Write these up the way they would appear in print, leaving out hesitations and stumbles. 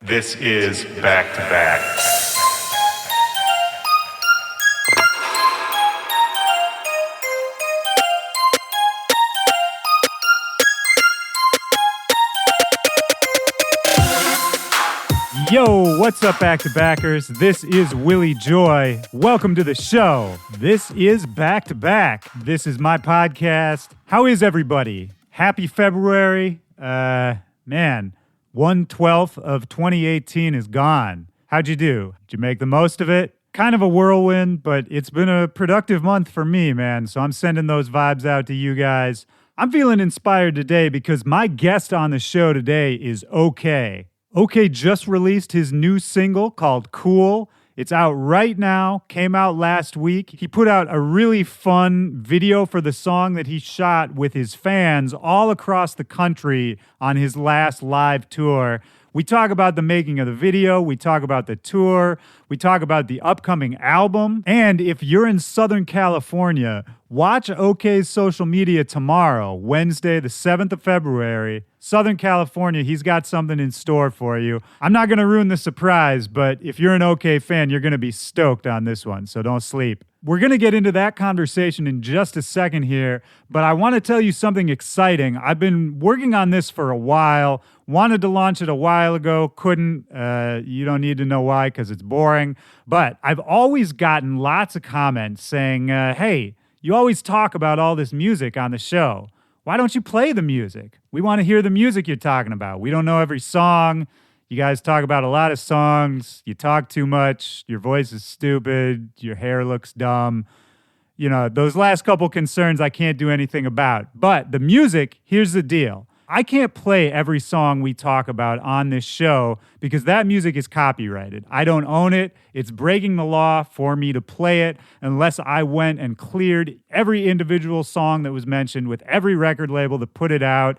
This is Back to Back. Yo, what's up, Back-to-Backers? This is Willy Joy. Welcome to the show. This is Back to Back. This is my podcast. How is everybody? Happy February. Man, 1/12 of 2018 is gone. How'd you do? Did you make the most of it? Kind of a whirlwind, but it's been a productive month for me, man. So I'm sending those vibes out to you guys. I'm feeling inspired today because my guest on the show today is Ookay. Ookay just released his new single called Cool. It's out right now, came out last week. He put out a really fun video for the song that he shot with his fans all across the country on his last live tour. We talk about the making of the video, we talk about the tour, we talk about the upcoming album, and if you're in Southern California, watch Ookay's social media tomorrow, Wednesday, the 7th of February. Southern California, he's got something in store for you. I'm not going to ruin the surprise, but if you're an Ookay fan, you're going to be stoked on this one, so don't sleep. We're going to get into that conversation in just a second here, but I want to tell you something exciting. I've been working on this for a while, wanted to launch it a while ago, couldn't. You don't need to know why because it's boring, but I've always gotten lots of comments saying, hey, you always talk about all this music on the show. Why don't you play the music? We want to hear the music you're talking about. We don't know every song. You guys talk about a lot of songs. You talk too much. Your voice is stupid. Your hair looks dumb. You know, those last couple concerns I can't do anything about. But the music, here's the deal. I can't play every song we talk about on this show because that music is copyrighted. I don't own it. It's breaking the law for me to play it unless I went and cleared every individual song that was mentioned with every record label to put it out.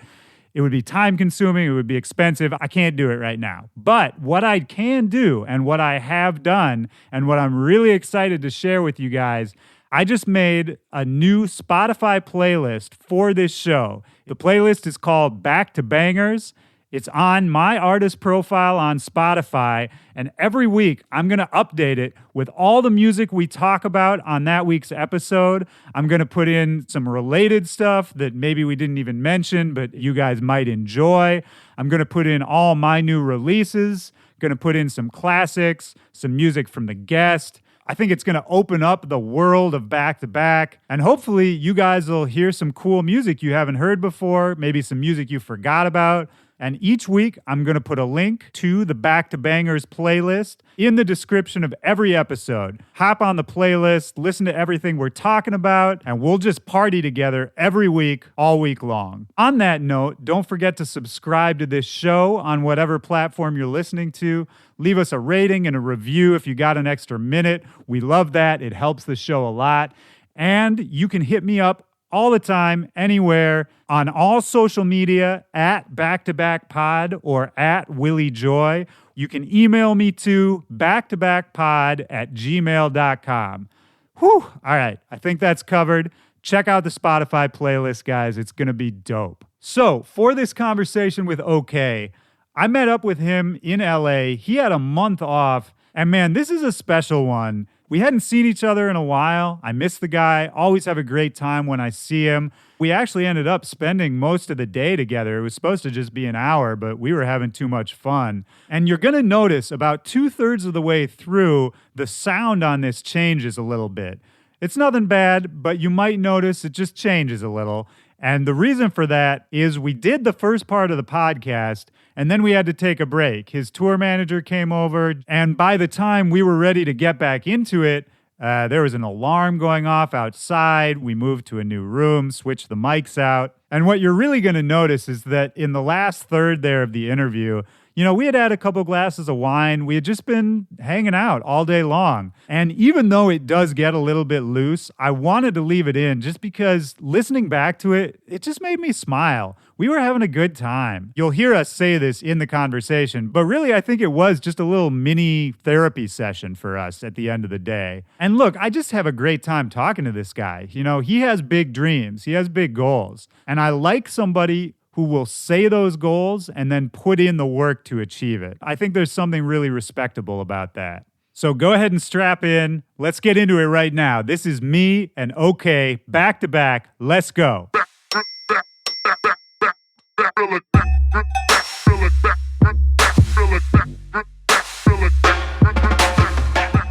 It would be time consuming. It would be expensive. I can't do it right now. But what I can do and what I have done and what I'm really excited to share with you guys, I just made a new Spotify playlist for this show. The playlist is called Back to Bangers. It's on my artist profile on Spotify, and every week I'm going to update it with all the music we talk about on that week's episode. I'm going to put in some related stuff that maybe we didn't even mention, but you guys might enjoy. I'm going to put in all my new releases, going to put in some classics, some music from the guest. I think it's going to open up the world of back-to-back, and hopefully you guys will hear some cool music you haven't heard before, maybe some music you forgot about. And each week, I'm going to put a link to the Back to Bangers playlist in the description of every episode. Hop on the playlist, listen to everything we're talking about, and we'll just party together every week, all week long. On that note, don't forget to subscribe to this show on whatever platform you're listening to. Leave us a rating and a review if you got an extra minute. We love that. It helps the show a lot. And you can hit me up all the time, anywhere, on all social media, at back-to-back-pod or at Willy Joy. You can email me to backtobackpod@gmail.com. Whew, all right, I think that's covered. Check out the Spotify playlist, guys. It's going to be dope. So, for this conversation with Ookay, I met up with him in LA. He had a month off, and man, this is a special one. We hadn't seen each other in a while. I miss the guy. Always have a great time when I see him. We actually ended up spending most of the day together. It was supposed to just be an hour, but we were having too much fun. And you're going to notice about 2/3 of the way through, the sound on this changes a little bit. It's nothing bad, but you might notice it just changes a little. And the reason for that is we did the first part of the podcast, and then we had to take a break. His tour manager came over, and by the time we were ready to get back into it, there was an alarm going off outside. We moved to a new room, switched the mics out. And what you're really going to notice is that in the last third there of the interview, you know, we had had a couple glasses of wine. We had just been hanging out all day long. And even though it does get a little bit loose, I wanted to leave it in just because listening back to it, it just made me smile. We were having a good time. You'll hear us say this in the conversation, but really I think it was just a little mini therapy session for us at the end of the day. And look, I just have a great time talking to this guy. You know, he has big dreams. He has big goals. And I like somebody who will say those goals and then put in the work to achieve it. I think there's something really respectable about that. So go ahead and strap in. Let's get into it right now. This is me and Ookay back to back. Let's go.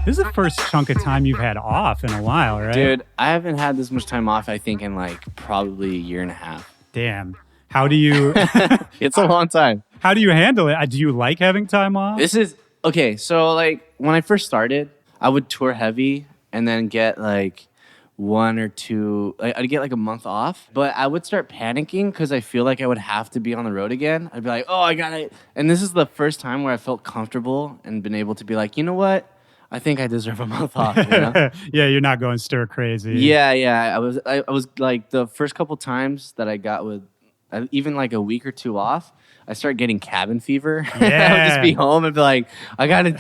This is the first chunk of time you've had off in a while, right? Dude, I haven't had this much time off, I think, in like probably a year and a half. Damn. How do you... It's a long time. How do you handle it? Do you like having time off? Okay, so like when I first started, I would tour heavy and then get like one or two, I'd get like a month off, but I would start panicking because I feel like I would have to be on the road again. I'd be like, oh, I got it. And this is the first time where I felt comfortable and been able to be like, you know what? I think I deserve a month off. You know? Yeah, you're not going stir crazy. Yeah. I was like the first couple times that I got with even like a week or two off, I started getting cabin fever. Yeah. I would just be home and be like, I got to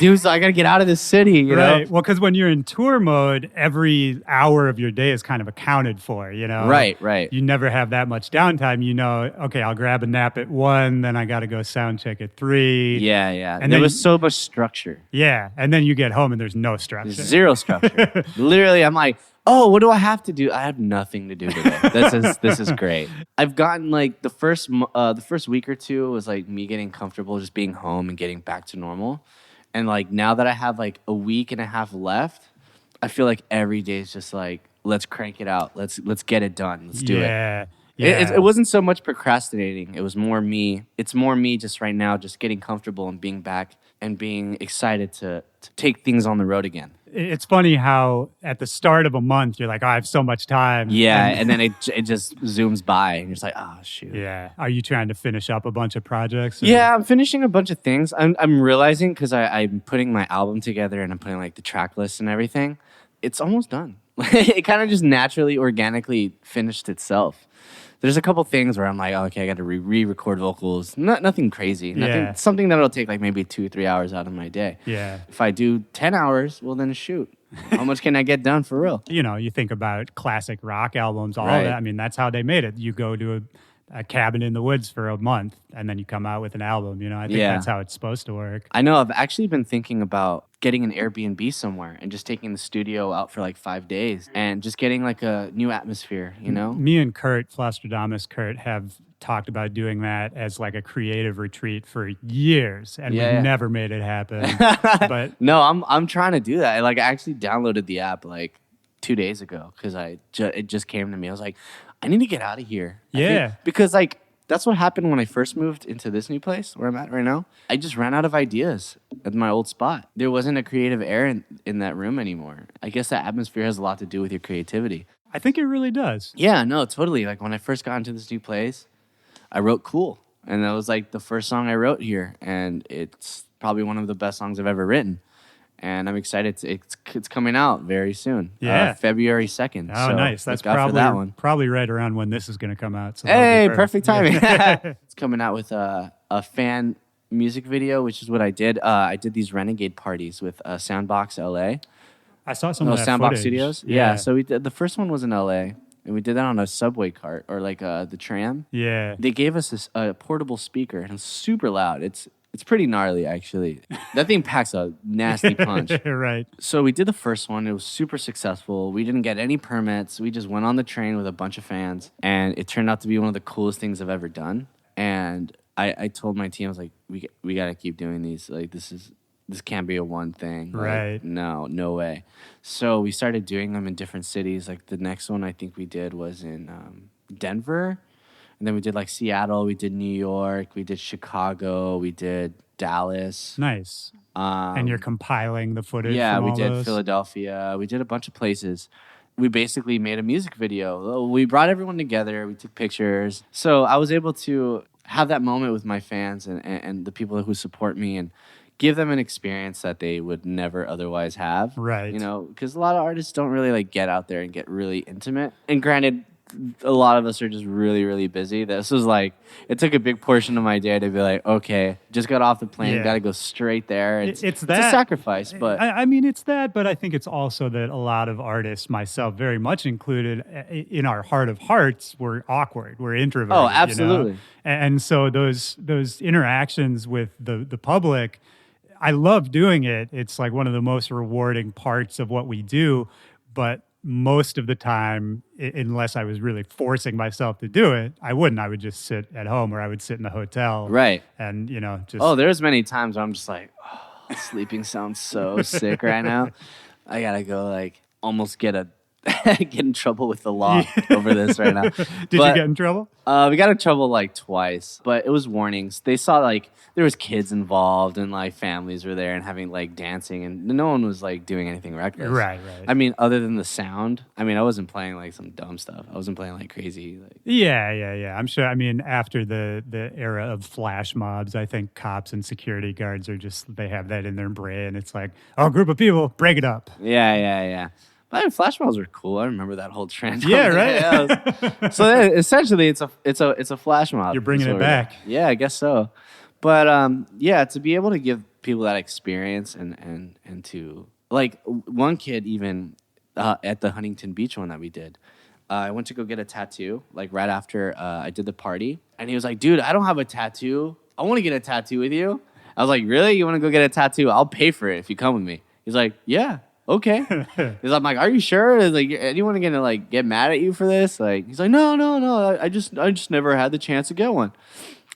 get out of this city, you know? Well, because when you're in tour mode, every hour of your day is kind of accounted for, you know? Right. You never have that much downtime. You know, okay, I'll grab a nap at 1, then I got to go sound check at 3. Yeah. And there was so much structure. Yeah, and then you get home and there's no structure. There's zero structure. Literally, I'm like, oh, what do I have to do? I have nothing to do today. This is great. I've gotten like the first week or two was like me getting comfortable just being home and getting back to normal. And like now that I have like a week and a half left, I feel like every day is just like, let's crank it out. Let's get it done. Let's do it. Yeah. It wasn't so much procrastinating. It was more me. It's more me just right now, just getting comfortable and being back and being excited to take things on the road again. It's funny how at the start of a month, you're like, oh, I have so much time. Yeah, and then it just zooms by, and you're just like, oh, shoot. Yeah. Are you trying to finish up a bunch of projects? Yeah, I'm finishing a bunch of things. I'm realizing, because I'm putting my album together, and I'm putting like the track list and everything. It's almost done. It kind of just naturally, organically finished itself. There's a couple things where I'm like, oh, okay, I got to re-record vocals. Nothing crazy. Something that'll take like maybe 2-3 hours out of my day. Yeah. If I do 10 hours, well, then shoot. How much can I get done for real? You know, you think about classic rock albums, all Right. that. I mean, that's how they made it. You go to a cabin in the woods for a month, and then you come out with an album. You know, I think that's how it's supposed to work. I know. I've actually been thinking about getting an Airbnb somewhere and just taking the studio out for like 5 days and just getting like a new atmosphere, you know? Me and Kurt, Flostradamus Kurt, have talked about doing that as like a creative retreat for years, and we've never made it happen. But no, I'm trying to do that. I actually downloaded the app like 2 days ago because it just came to me. I was like, I need to get out of here. Yeah. Because like that's what happened when I first moved into this new place where I'm at right now. I just ran out of ideas at my old spot. There wasn't a creative air in that room anymore. I guess that atmosphere has a lot to do with your creativity. I think it really does. Yeah, no, totally. Like when I first got into this new place, I wrote Cool. And that was like the first song I wrote here. And it's probably one of the best songs I've ever written. And I'm excited. It's coming out very soon. Yeah. February 2nd. Oh, so nice. That's probably right around when this is going to come out. So hey, perfect timing. It's coming out with a fan music video, which is what I did. I did these Renegade parties with Soundbox LA. I saw some of that Soundbox footage. Studios. Yeah. So we did. The first one was in LA. And we did that on a subway cart or like the tram. Yeah. They gave us a portable speaker, and it's super loud. It's pretty gnarly, actually. That thing packs a nasty punch. Right. So we did the first one. It was super successful. We didn't get any permits. We just went on the train with a bunch of fans, and it turned out to be one of the coolest things I've ever done. And I told my team, I was like, we got to keep doing these. Like, this can't be a one thing. Right. Like, no way. So we started doing them in different cities. Like the next one I think we did was in Denver. And then we did like Seattle, we did New York, we did Chicago, we did Dallas. Nice. And you're compiling the footage. Yeah, from we all did those? Philadelphia. We did a bunch of places. We basically made a music video. We brought everyone together. We took pictures. So I was able to have that moment with my fans and the people who support me and give them an experience that they would never otherwise have. Right. You know, because a lot of artists don't really like get out there and get really intimate. And granted, a lot of us are just really, really busy. This was like, it took a big portion of my day to be like, okay, just got off the plane, Yeah. got to go straight there. It's It's that a sacrifice, but I mean, it's that, but I think it's also that a lot of artists, myself very much included, in our heart of hearts, we're awkward, we're introverted. Oh, absolutely. You know? And so those interactions with the public, I love doing it. It's like one of the most rewarding parts of what we do, but most of the time, unless I was really forcing myself to do it, I wouldn't. I would just sit at home or I would sit in a hotel. Right. And, just... Oh, there's many times where I'm just like, oh, sleeping sounds so sick right now. I got to go like almost get in trouble with the law over this right now. Did you get in trouble? We got in trouble like twice, but it was warnings. They saw like there was kids involved and like families were there and having like dancing and no one was like doing anything reckless. Right. I mean, other than the sound, I mean, I wasn't playing like some dumb stuff. I wasn't playing like crazy. Like Yeah. I'm sure. I mean, after the era of flash mobs, I think cops and security guards are just, they have that in their brain. It's like, oh, group of people, break it up. Yeah. But I mean, flash mobs were cool. I remember that whole trend. Yeah, right. So essentially, it's a flash mob. You're bringing it back. Yeah, I guess so. But yeah, to be able to give people that experience and to like one kid even at the Huntington Beach one that we did, I went to go get a tattoo like right after I did the party, and he was like, "Dude, I don't have a tattoo. I want to get a tattoo with you." I was like, "Really? You want to go get a tattoo? I'll pay for it if you come with me." He's like, "Yeah." Okay. I'm like, are you sure? Is like anyone gonna like get mad at you for this? Like he's like, no. I just never had the chance to get one.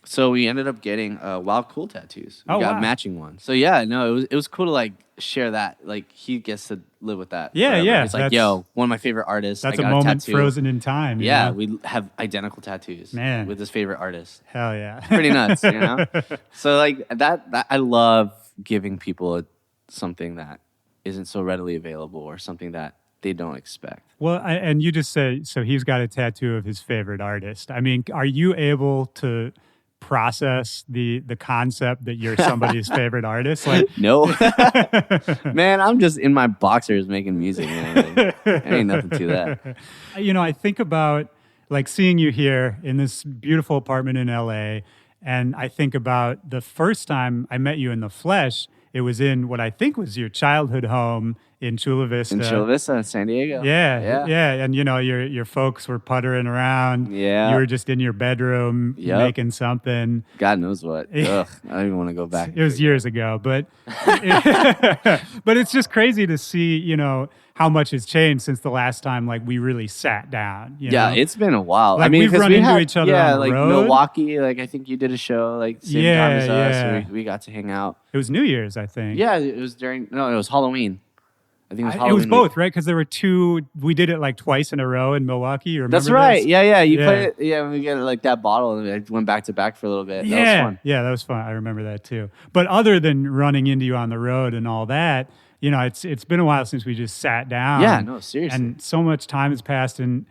So we ended up getting Wild Cool tattoos. We got matching ones. So yeah, no, it was cool to like share that. Like he gets to live with that. Yeah, forever. yeah. It's like, yo, one of my favorite artists. That's I got a moment tattoo. frozen in time. Yeah, know? we have identical tattoos. Man. With his favorite artist. Hell yeah. Pretty nuts, you know? So like that I love giving people something that isn't so readily available or something that they don't expect. Well, and you just said, so he's got a tattoo of his favorite artist. I mean, are you able to process the concept that you're somebody's favorite artist? Like, no. Man, I'm just in my boxers making music, man. Like, ain't nothing to that. I think about like seeing you here in this beautiful apartment in LA, and I think about the first time I met you in the flesh. It was in what I think was your childhood home in Chula Vista. In Chula Vista, San Diego. Yeah. And your folks were puttering around. Yeah. You were just in your bedroom making something. God knows what. Ugh, I don't even want to go back. It was years ago, but but it's just crazy to see, how much has changed since the last time like we really sat down. Yeah, it's been a while. Like, I mean, we've run into each other on the like road. Milwaukee. Like I think you did a show like same time as us. We got to hang out. It was New Year's, I think. Yeah, it was it was Halloween. I think it was Halloween. It was both, right? Because there were two. We did it like twice in a row in Milwaukee. You remember? That's right. This? Yeah. You played it. Yeah, we get like that bottle, and I went back to back for a little bit. That was fun. Yeah, that was fun. I remember that too. But other than running into you on the road and all that, it's been a while since we just sat down. Yeah, no, seriously. And so much time has passed, and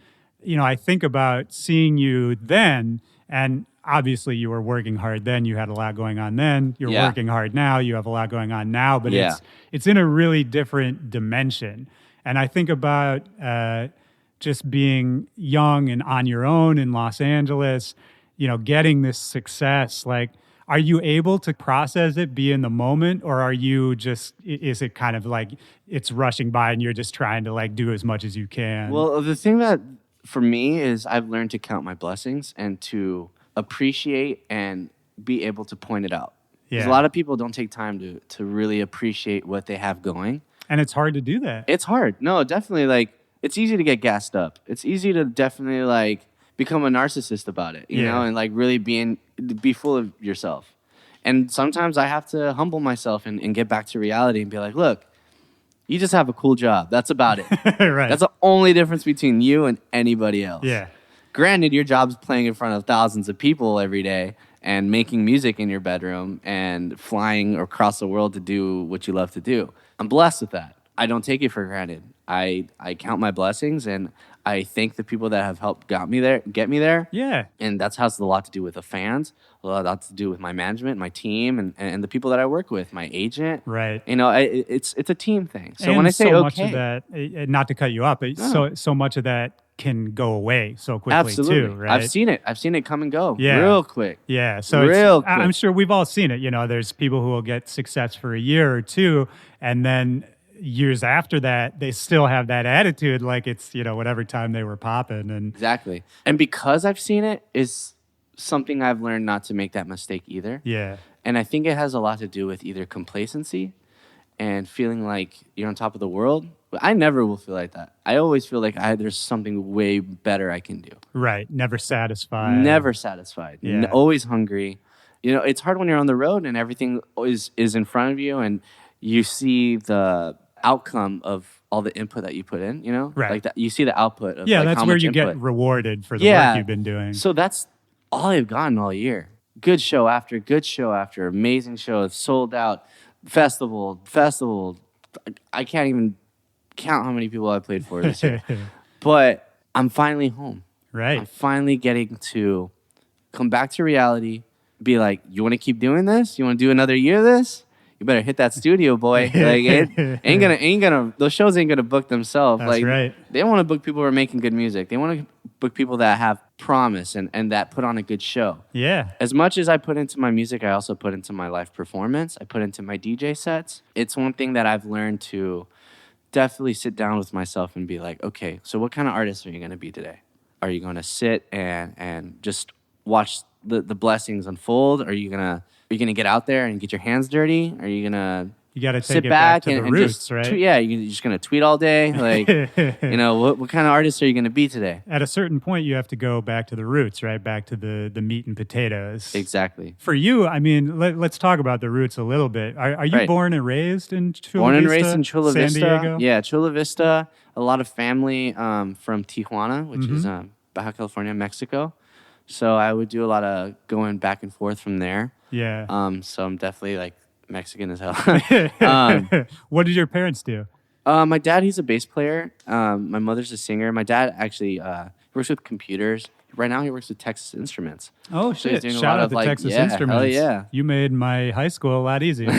I think about seeing you then, and obviously you were working hard then. You had a lot going on then. You're working hard now. You have a lot going on now, but it's in a really different dimension. And I think about just being young and on your own in Los Angeles, getting this success. Like, are you able to process it, be in the moment, or are you just, is it kind of like it's rushing by and you're just trying to like do as much as you can? Well, the thing that for me is I've learned to count my blessings and to appreciate and be able to point it out. Because a lot of people don't take time to really appreciate what they have going. And it's hard to do that. It's hard. No, definitely. Like, it's easy to get gassed up. It's easy to definitely like become a narcissist about it, you know, and like really be full of yourself. And sometimes I have to humble myself and get back to reality and be like, look, you just have a cool job. That's about it. Right. That's the only difference between you and anybody else. Yeah. Granted, your job's playing in front of thousands of people every day and making music in your bedroom and flying across the world to do what you love to do. I'm blessed with that. I don't take it for granted. I count my blessings, and I thank the people that have helped get me there. Yeah. And that's has a lot to do with the fans, a lot to do with my management, my team, and the people that I work with, my agent. Right. You know, it's a team thing. So and when I say so much okay, of that, not to cut you up, but so much of that can go away so quickly absolutely, too, right? I've seen it come and go Yeah. real quick. Yeah, so real quick. I'm sure we've all seen it. You know, there's people who will get success for a year or two, and then years after that, they still have that attitude like it's, you know, whatever time they were popping. And Exactly. And because I've seen it, is something I've learned not to make that mistake either. yeah, And I think it has a lot to do with either complacency and feeling like you're on top of the world. But I never will feel like that. I always feel like there's something way better I can do. right. Never satisfied. Never satisfied. Yeah. Always hungry. You know, it's hard when you're on the road and everything is in front of you and you see the outcome of all the input that you put in, you know? Right. Like that, you see the output of Yeah, like that's how where much you input. get rewarded for the work you've been doing. So that's all I've gotten all year. Good show after good show after amazing show, sold out, festival. I can't even count how many people I played for this year. But I'm finally home. Right. I'm finally getting to come back to reality, be like, you want to keep doing this? You want to do another year of this? You better hit that studio, boy. Like it ain't gonna those shows ain't gonna book themselves. That's like right. they don't want to book people who are making good music. They want to book people that have promise and that put on a good show. Yeah. As much as I put into my music, I also put into my live performance. I put into my DJ sets. It's one thing that I've learned to definitely sit down with myself and be like, okay, so what kind of artist are you going to be today? Are you going to sit and just watch the blessings unfold? Are you going to get out there and get your hands dirty? Are you going to You got to take sit it back to the and roots, just right? you're just going to tweet all day? Like, you know, what kind of artist are you going to be today? At a certain point, you have to go back to the roots, right? Back to the meat and potatoes. Exactly. For you, I mean, let's talk about the roots a little bit. Are you Right. born and raised in Chula Born and Vista, raised in Chula San Vista. Diego? Yeah, Chula Vista. A lot of family from Tijuana, which is Mm-hmm. Baja California, Mexico. So I would do a lot of going back and forth from there. Yeah. So I'm definitely like Mexican as hell. What did your parents do? My dad, he's a bass player. My mother's a singer. My dad actually works with computers. Right now, he works with Texas Instruments. Oh, So he's shit. doing a Shout lot out of, to like, Texas yeah, Instruments. hell yeah. You made my high school a lot easier.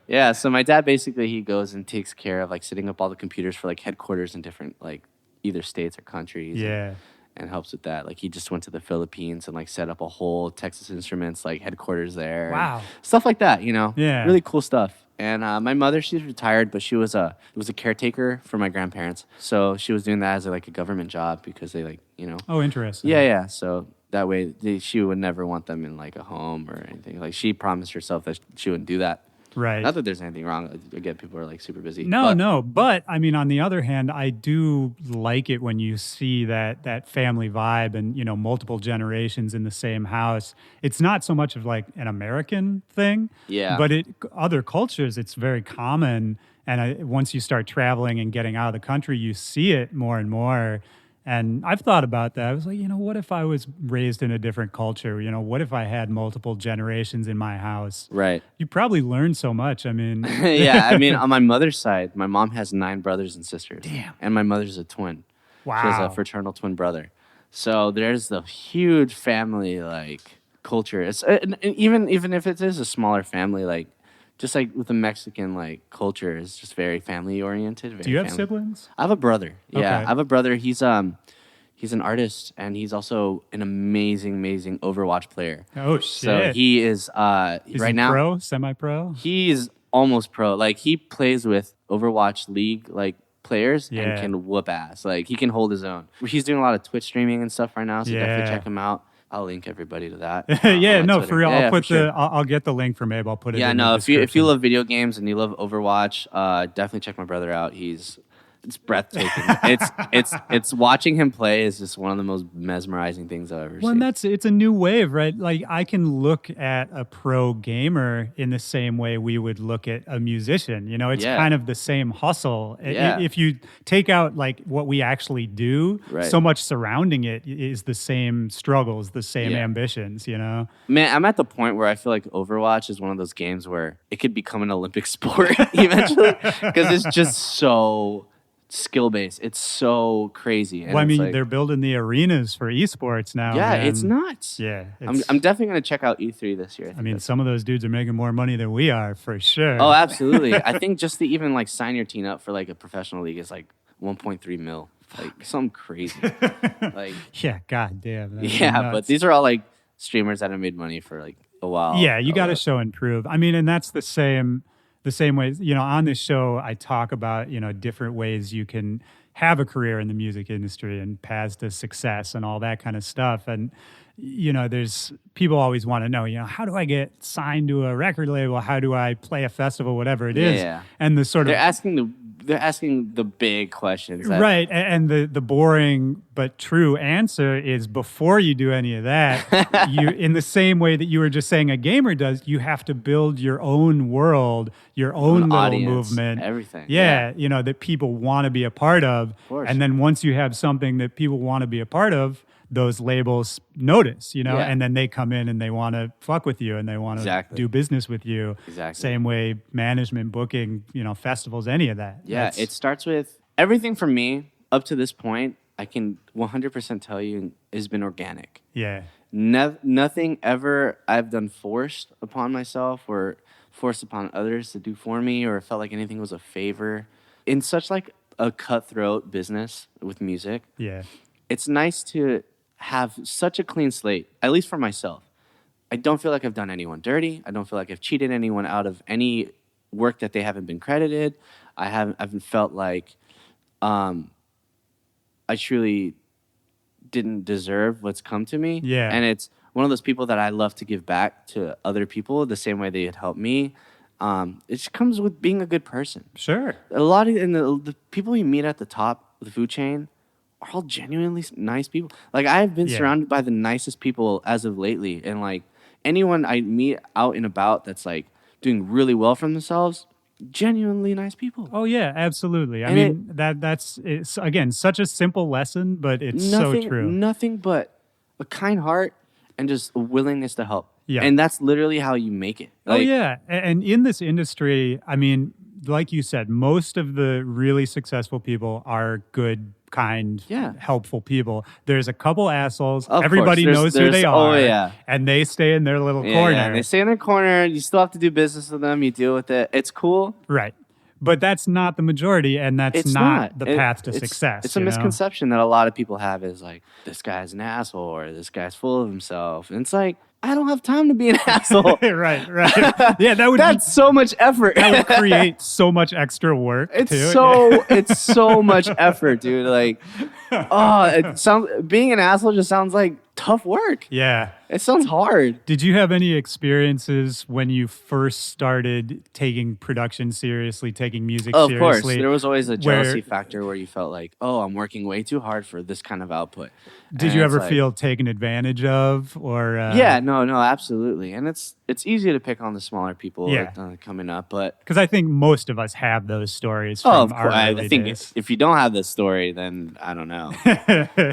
Yeah, so my dad basically, he goes and takes care of like setting up all the computers for like headquarters in different like either states or countries. Yeah. And helps with that. Like he just went to the Philippines and like set up a whole Texas Instruments like headquarters there. and Wow. stuff like that, you know. Yeah. Really cool stuff. And my mother, she's retired, but she was a caretaker for my grandparents. So she was doing that as like a government job because they like, you know. Oh, interesting. Yeah. So that way she would never want them in like a home or anything. Like she promised herself that she wouldn't do that. Right. Not that there's anything wrong. Again, people are like super busy. No. But I mean, on the other hand, I do like it when you see that family vibe and, you know, multiple generations in the same house. It's not so much of like an American thing. Yeah. But other cultures, it's very common. And once you start traveling and getting out of the country, you see it more and more. And I've thought about that. I was like, you know, what if I was raised in a different culture? You know, what if I had multiple generations in my house? Right. You probably learn so much. I mean, Yeah, I mean, on my mother's side, my mom has 9 brothers and sisters. Damn. And my mother's a twin. Wow. She has a fraternal twin brother. So there's the huge family, like, culture. It's and even if it is a smaller family, like, just like with the Mexican, like, culture is just very family-oriented. do you have family. siblings? I have a brother. Yeah, Okay. I have a brother. He's an artist, and he's also an amazing Overwatch player. Oh, shit. So he is, Is right he now... pro, semi-pro? He's almost pro. Like he plays with Overwatch League like players Yeah. and can whoop ass. Like he can hold his own. He's doing a lot of Twitch streaming and stuff right now, so Yeah. definitely check him out. I'll link everybody to that. Yeah, on no, Twitter. for real. Yeah, I'll put for sure. I'll get the link from Abe. I'll put it. Yeah, in no. the If you description. love video games and you love Overwatch, definitely check my brother out. It's breathtaking. it's watching him play is just one of the most mesmerizing things I've ever Well, seen. and it's a new wave, right? Like I can look at a pro gamer in the same way we would look at a musician. You know, it's Yeah. kind of the same hustle. Yeah. If you take out like what we actually do, Right. so much surrounding it is the same struggles, the same Yeah. ambitions. You know, Man, I'm at the point where I feel like Overwatch is one of those games where it could become an Olympic sport eventually because it's just so skill base. It's so crazy. And Well, I it's mean, like, they're building the arenas for esports now. yeah, man. it's nuts. Yeah. I'm definitely going to check out E3 this year. I mean, some of those dudes are making more money than we are, for sure. Oh, absolutely. I think just to even like sign your team up for like a professional league is like 1.3 mil. Like something crazy. Like, yeah, god damn. That's yeah, nuts. but these are all like streamers that have made money for like a while. Yeah, you got to show and prove. I mean, and that's the same way, you know, on this show I talk about, you know, different ways you can have a career in the music industry and paths to success and all that kind of stuff. And you know, there's people always want to know, you know, how do I get signed to a record label? How do I play a festival, whatever it is? Yeah. And the sort of they're asking the big questions. Right. And the boring but true answer is before you do any of that, you, in the same way that you were just saying a gamer does, you have to build your own world, your own little audience, movement. everything. Yeah, you know, that people want to be a part of. course. And then once you have something that people want to be a part of, those labels notice, you know, Yeah. and then they come in and they want to fuck with you and they want to Exactly. do business with you. Exactly. Same way management, booking, you know, festivals, any of that. Yeah, it starts with everything for me up to this point. I can 100% tell you has been organic. Yeah. Nothing ever I've done forced upon myself or forced upon others to do for me or felt like anything was a favor. In such like a cutthroat business with music, Yeah. it's nice to have such a clean slate, at least for myself. I don't feel like I've done anyone dirty. I don't feel like I've cheated anyone out of any work that they haven't been credited. I haven't felt like I truly didn't deserve what's come to me. Yeah. And it's one of those people that I love to give back to other people the same way they had helped me. It just comes with being a good person. Sure. A lot of the people you meet at the top of the food chain are all genuinely nice people. Like I've been Yeah. surrounded by the nicest people as of lately, and like anyone I meet out and about that's like doing really well for themselves, genuinely nice people. Oh yeah, absolutely. I And mean that's it's again such a simple lesson, but it's so true. Nothing but a kind heart and just a willingness to help. Yeah. And that's literally how you make it. Oh yeah, and in this industry, I mean, like you said, most of the really successful people are good, kind, Yeah. helpful people. There's a couple assholes. Of Everybody course. knows who There's- they oh, are. yeah. And they stay in their little Yeah, corner. yeah, they stay in their corner. You still have to do business with them. You deal with it. It's cool. Right. But that's not the majority, and that's It's not the It- path to it's- success. It's a you know? misconception that a lot of people have is like, this guy's an asshole or this guy's full of himself. And it's like, I don't have time to be an asshole. right. Yeah, that would That's so much effort. that would create so much extra work. It's too. it's so much effort, dude. Like, being an asshole just sounds like tough work. Yeah. It sounds hard. Did you have any experiences when you first started taking production seriously, taking music Of seriously? course, there was always a where- jealousy factor where you felt like, oh, I'm working way too hard for this kind of output. Did And you it's ever like- feel taken advantage of, or Yeah, no, absolutely. And it's easy to pick on the smaller people Yeah. coming up, but because I think most of us have those stories from of our course, I early think days. if you don't have this story, then I don't know.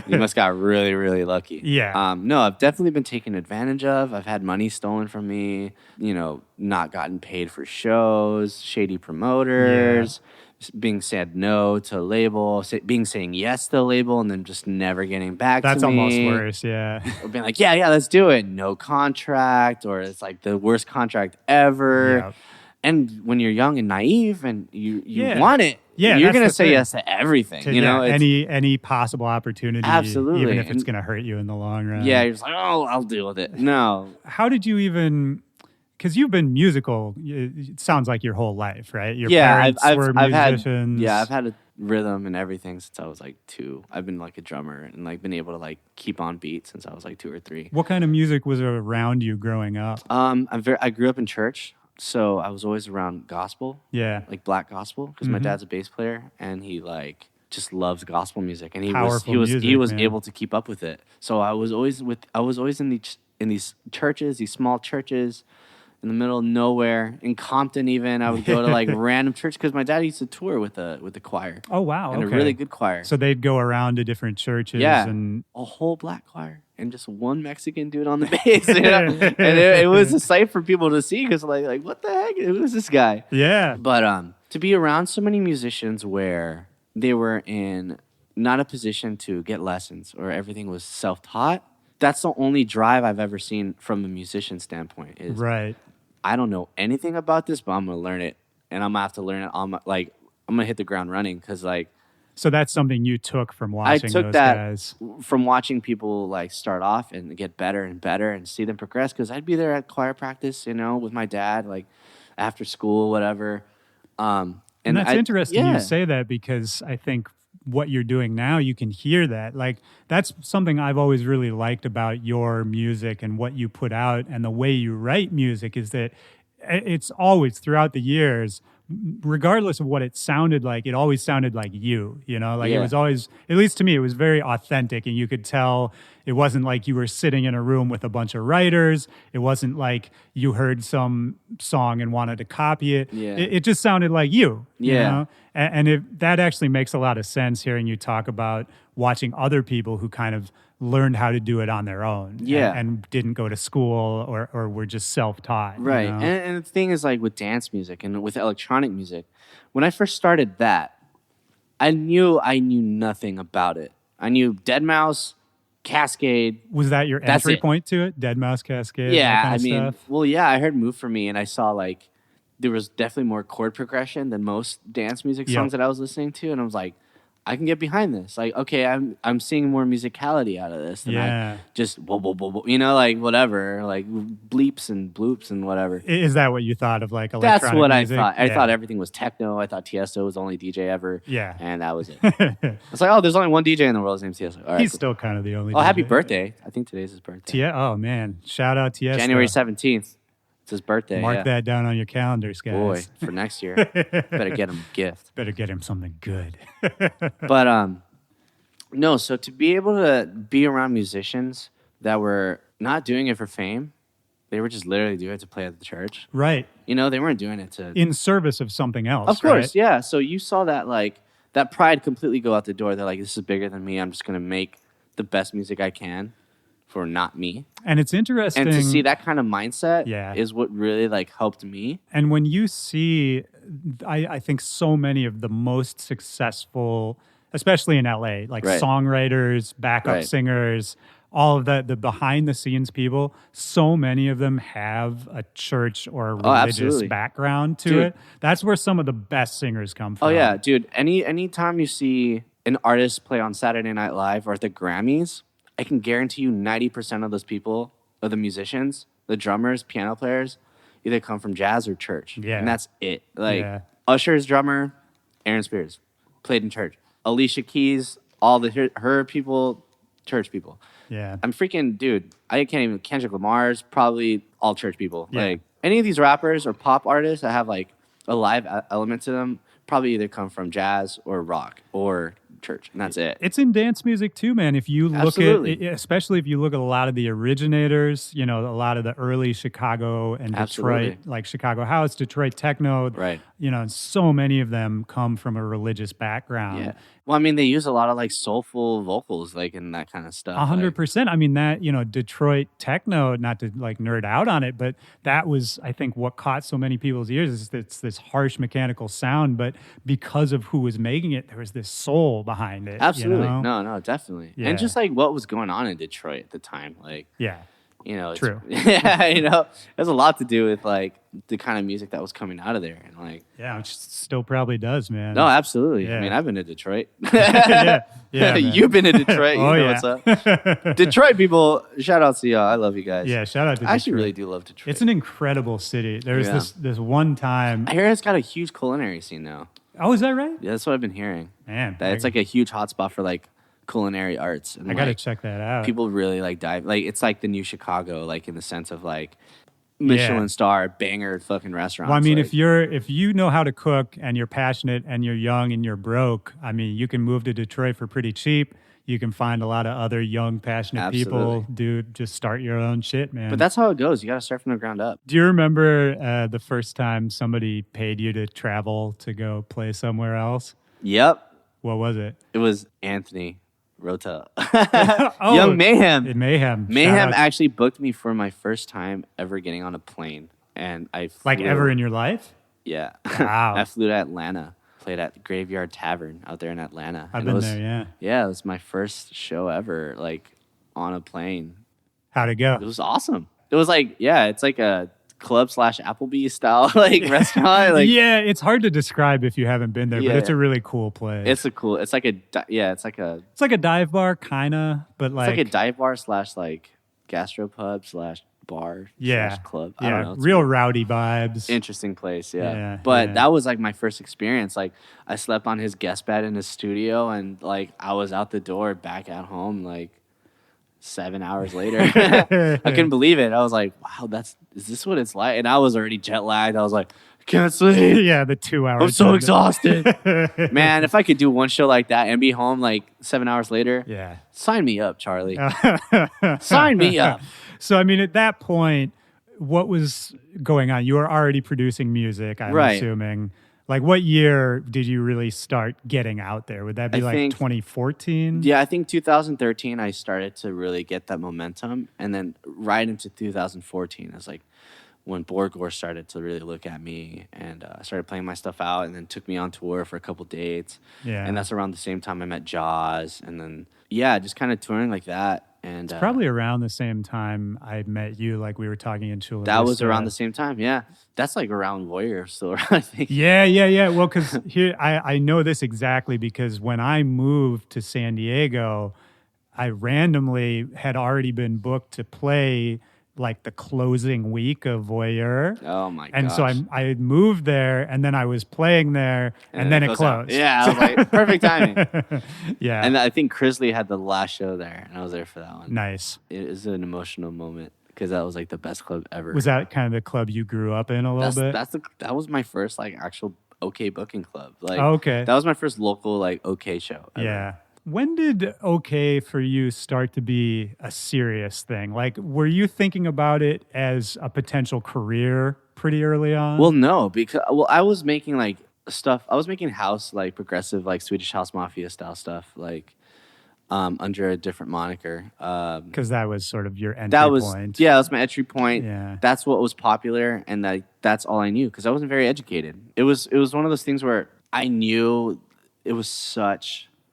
You must got really, really lucky. Yeah. No, I've definitely been taken advantage of. I've had money stolen from me. You know, not gotten paid for shows, shady promoters. Being said no to a label, saying yes to a label, and then just never getting back That's to me. almost worse. Yeah. Or being like, yeah, let's do it. No contract, or it's like the worst contract ever. Yeah. And when you're young and naive and you Yeah. want it, Yeah, you're that's gonna the say thing. yes to everything. To, You know, yeah, It's- any possible opportunity, Absolutely. even if it's And- going to hurt you in the long run. yeah, you're just like, oh, I'll deal with it. No, How did you even? Because you've been musical. It sounds like your whole life, right? Your yeah, parents were I've had musicians. I've had a rhythm and everything since I was like 2. I've been like a drummer and like been able to like keep on beat since I was like 2 or 3. What kind of music was around you growing up? I grew up in church, so I was always around gospel. Yeah. Like black gospel, because my Mhm. dad's a bass player and he like just loves gospel music, and he Powerful was music, man. able to keep up with it. So I was always in these churches, these small churches in the middle of nowhere in Compton. Even I would go to like random church because my dad used to tour with the choir Oh wow. and okay. a really good choir. So they'd go around to different churches. Yeah. And A whole black choir and just one Mexican dude on the bass. You know? And it was a sight for people to see because like what the heck? Who is this guy? yeah. But to be around so many musicians where they were in not a position to get lessons or everything was self-taught. That's the only drive I've ever seen from a musician standpoint is Right. I don't know anything about this, but I'm going to learn it. And I'm going to have to learn it on my, like, I'm going to hit the ground running because, like, So that's something you took from I watching took those that guys. from watching people, like, start off and get better and better and see them progress because I'd be there at choir practice, you know, with my dad, like, after school, whatever. And that's interesting yeah. you say that because I think what you're doing now, you can hear that. Like, that's something I've always really liked about your music and what you put out and the way you write music is that it's always throughout the years, regardless of what it sounded like, it always sounded like you know, like it Yeah. was always, at least to me, it was very authentic and you could tell it wasn't like you were sitting in a room with a bunch of writers. It wasn't like you heard some song and wanted to copy it. Yeah. It just sounded like you Yeah. know? And that actually makes a lot of sense hearing you talk about watching other people who kind of learned how to do it on their own Yeah. and didn't go to school or were just self-taught. you Right. know? And the thing is, like, with dance music and with electronic music, when I first started that, I knew nothing about it. I knew Deadmau5, Cascade. Was that your That's entry it. point to it? Deadmau5 Cascade? Yeah, that kind I of mean, stuff? well, yeah, I heard Move For Me, and I saw, like, there was definitely more chord progression than most dance music Yep. songs that I was listening to, and I was like, I can get behind this. Like, okay, I'm seeing more musicality out of this than Yeah. I just whoa, whoa, whoa, whoa, you know, like whatever, like bleeps and bloops and whatever. Is that what you thought of like electronic That's what music? I thought. I Yeah. thought everything was techno. I thought Tiesto was the only DJ ever. Yeah. And that was it. It's like, oh, there's only one DJ in the world. His name's Tiesto. All right, He's cool. still kind of the only Oh, happy DJ. birthday. I think today's his birthday. Oh, man. Shout out Tiesto. January 17th. It's his birthday. Mark yeah. that down on your calendars, guys. Boy, for next year. Better get him a gift. Better get him something good. But no, so to be able to be around musicians that were not doing it for fame, they were just literally doing it to play at the church. Right. You know, they weren't doing it to In service of something else. Of course, right? yeah. So you saw that, like, that pride completely go out the door. They're like, this is bigger than me. I'm just going to make the best music I can for not me. And it's interesting. And to see that kind of mindset Yeah. is what really, like, helped me. And when you see, I think so many of the most successful, especially in LA, like Right. songwriters, backup Right. singers, all of the behind the scenes people, so many of them have a church or a religious absolutely. background to Dude. it. That's where some of the best singers come from. Oh, yeah, dude. Any time you see an artist play on Saturday Night Live or at the Grammys, I can guarantee you 90% of those people, of the musicians, the drummers, piano players, either come from jazz or church. Yeah. And that's it. Like, Yeah. Usher's drummer, Aaron Spears, played in church. Alicia Keys, all her people, church people. Yeah. I'm freaking, dude, I can't even, Kendrick Lamar's probably all church people. Yeah. Like, any of these rappers or pop artists that have, like, a live element to them probably either come from jazz or rock or church, and that's it. It's in dance music too, man. If you look Absolutely. at, especially if you look at a lot of the originators, you know, a lot of the early Chicago and Absolutely. Detroit, like Chicago house, Detroit techno, Right. You know, and so many of them come from a religious background. Yeah. Well, I mean, they use a lot of, like, soulful vocals, like, and that kind of stuff. 100%. I mean, that, you know, Detroit techno, not to like nerd out on it, but that was, I think, what caught so many people's ears is it's this harsh mechanical sound, but because of who was making it, there was this soul behind it. Absolutely. You know? No, definitely. Yeah. And just, like, what was going on in Detroit at the time. Like, Yeah. you know, it's, True. yeah, you know, there's a lot to do with, like, the kind of music that was coming out of there. And, like, Yeah, which still probably does, man. no, absolutely. Yeah. I mean, I've been to Detroit. yeah, man. You've been to Detroit. You Oh, know yeah. what's up. Detroit people, shout out to y'all. I love you guys. Yeah, shout out to I actually Detroit. really do love Detroit. It's an incredible city. There's Yeah. this one time. I hear it's got a huge culinary scene now. Oh, is that right? Yeah, that's what I've been hearing. Man, That it's like a huge hotspot for, like, culinary arts. And, I got to like, check that out. people really, like, dive. Like, it's like the new Chicago, like, in the sense of, like, Michelin star banger fucking restaurants. Well, I mean, like, if you know how to cook and you're passionate and you're young and you're broke, I mean, you can move to Detroit for pretty cheap. You can find a lot of other young, passionate people. Dude, just start your own shit, man. But that's how it goes. You got to start from the ground up. Do you remember the first time somebody paid you to travel to go play somewhere else? Yep. What was it? It was Anthony Rota. Oh, Young Mayhem. Mayhem. Mayhem Shout out. actually booked me for my first time ever getting on a plane. And I flew, Like ever in your life? Yeah. Wow. I flew to Atlanta. Played at Graveyard Tavern out there in Atlanta. I've And been it was, there, yeah. Yeah, it was my first show ever, like on a plane. How'd it go? It was awesome. It was like, yeah, it's like a club / Applebee's style like restaurant. Like, yeah, it's hard to describe if you haven't been there, but it's a really cool place. it's like a dive bar, kinda, but it's like a dive bar / like gastropub / bar / club. I don't know. It's real rowdy vibes. interesting place, but that was like my first experience. Like I slept on his guest bed in his studio, and like I was out the door back at home like 7 hours later. I couldn't believe it. I was like, wow, is this what it's like? And I was already jet lagged. I was like, I can't sleep. Yeah, the 2 hours. I'm so exhausted. Man, if I could do one show like that and be home like 7 hours later, sign me up, Charlie. Sign me up. So, I mean, at that point, what was going on? You were already producing music, I'm assuming. Like, what year did you really start getting out there? Would that be 2014? Yeah, I think 2013 I started to really get that momentum. And then right into 2014 is like when Borgore started to really look at me, and I started playing my stuff out, and then took me on tour for a couple dates. Yeah. And that's around the same time I met Jaws. And then, just kind of touring like that. And it's probably around the same time I met you, like we were talking in Chula That Vista. was around the same time, yeah. That's like around Warrior still, I think. Yeah. Well, because here, I know this exactly because when I moved to San Diego, I randomly had already been booked to play like the closing week of Voyeur. Oh my gosh. And so I had moved there, and then I was playing there, and then it closed. Yeah, I was like, perfect timing. Yeah. And I think Crisley had the last show there, and I was there for that one. Nice. It was an emotional moment because that was like the best club ever. Was that kind of the club you grew up in a little bit? That was my first like actual Ookay booking club. Like, okay. That was my first local like Ookay show ever. Yeah. When did Ookay for you start to be a serious thing? Like, were you thinking about it as a potential career pretty early on? Well, no, because I was making like stuff. I was making house, like progressive, like Swedish House Mafia style stuff, like under a different moniker. Because that was sort of your entry point. Yeah, that was my entry point. Yeah. That's what was popular, and that's all I knew because I wasn't very educated. It was one of those things where I knew it was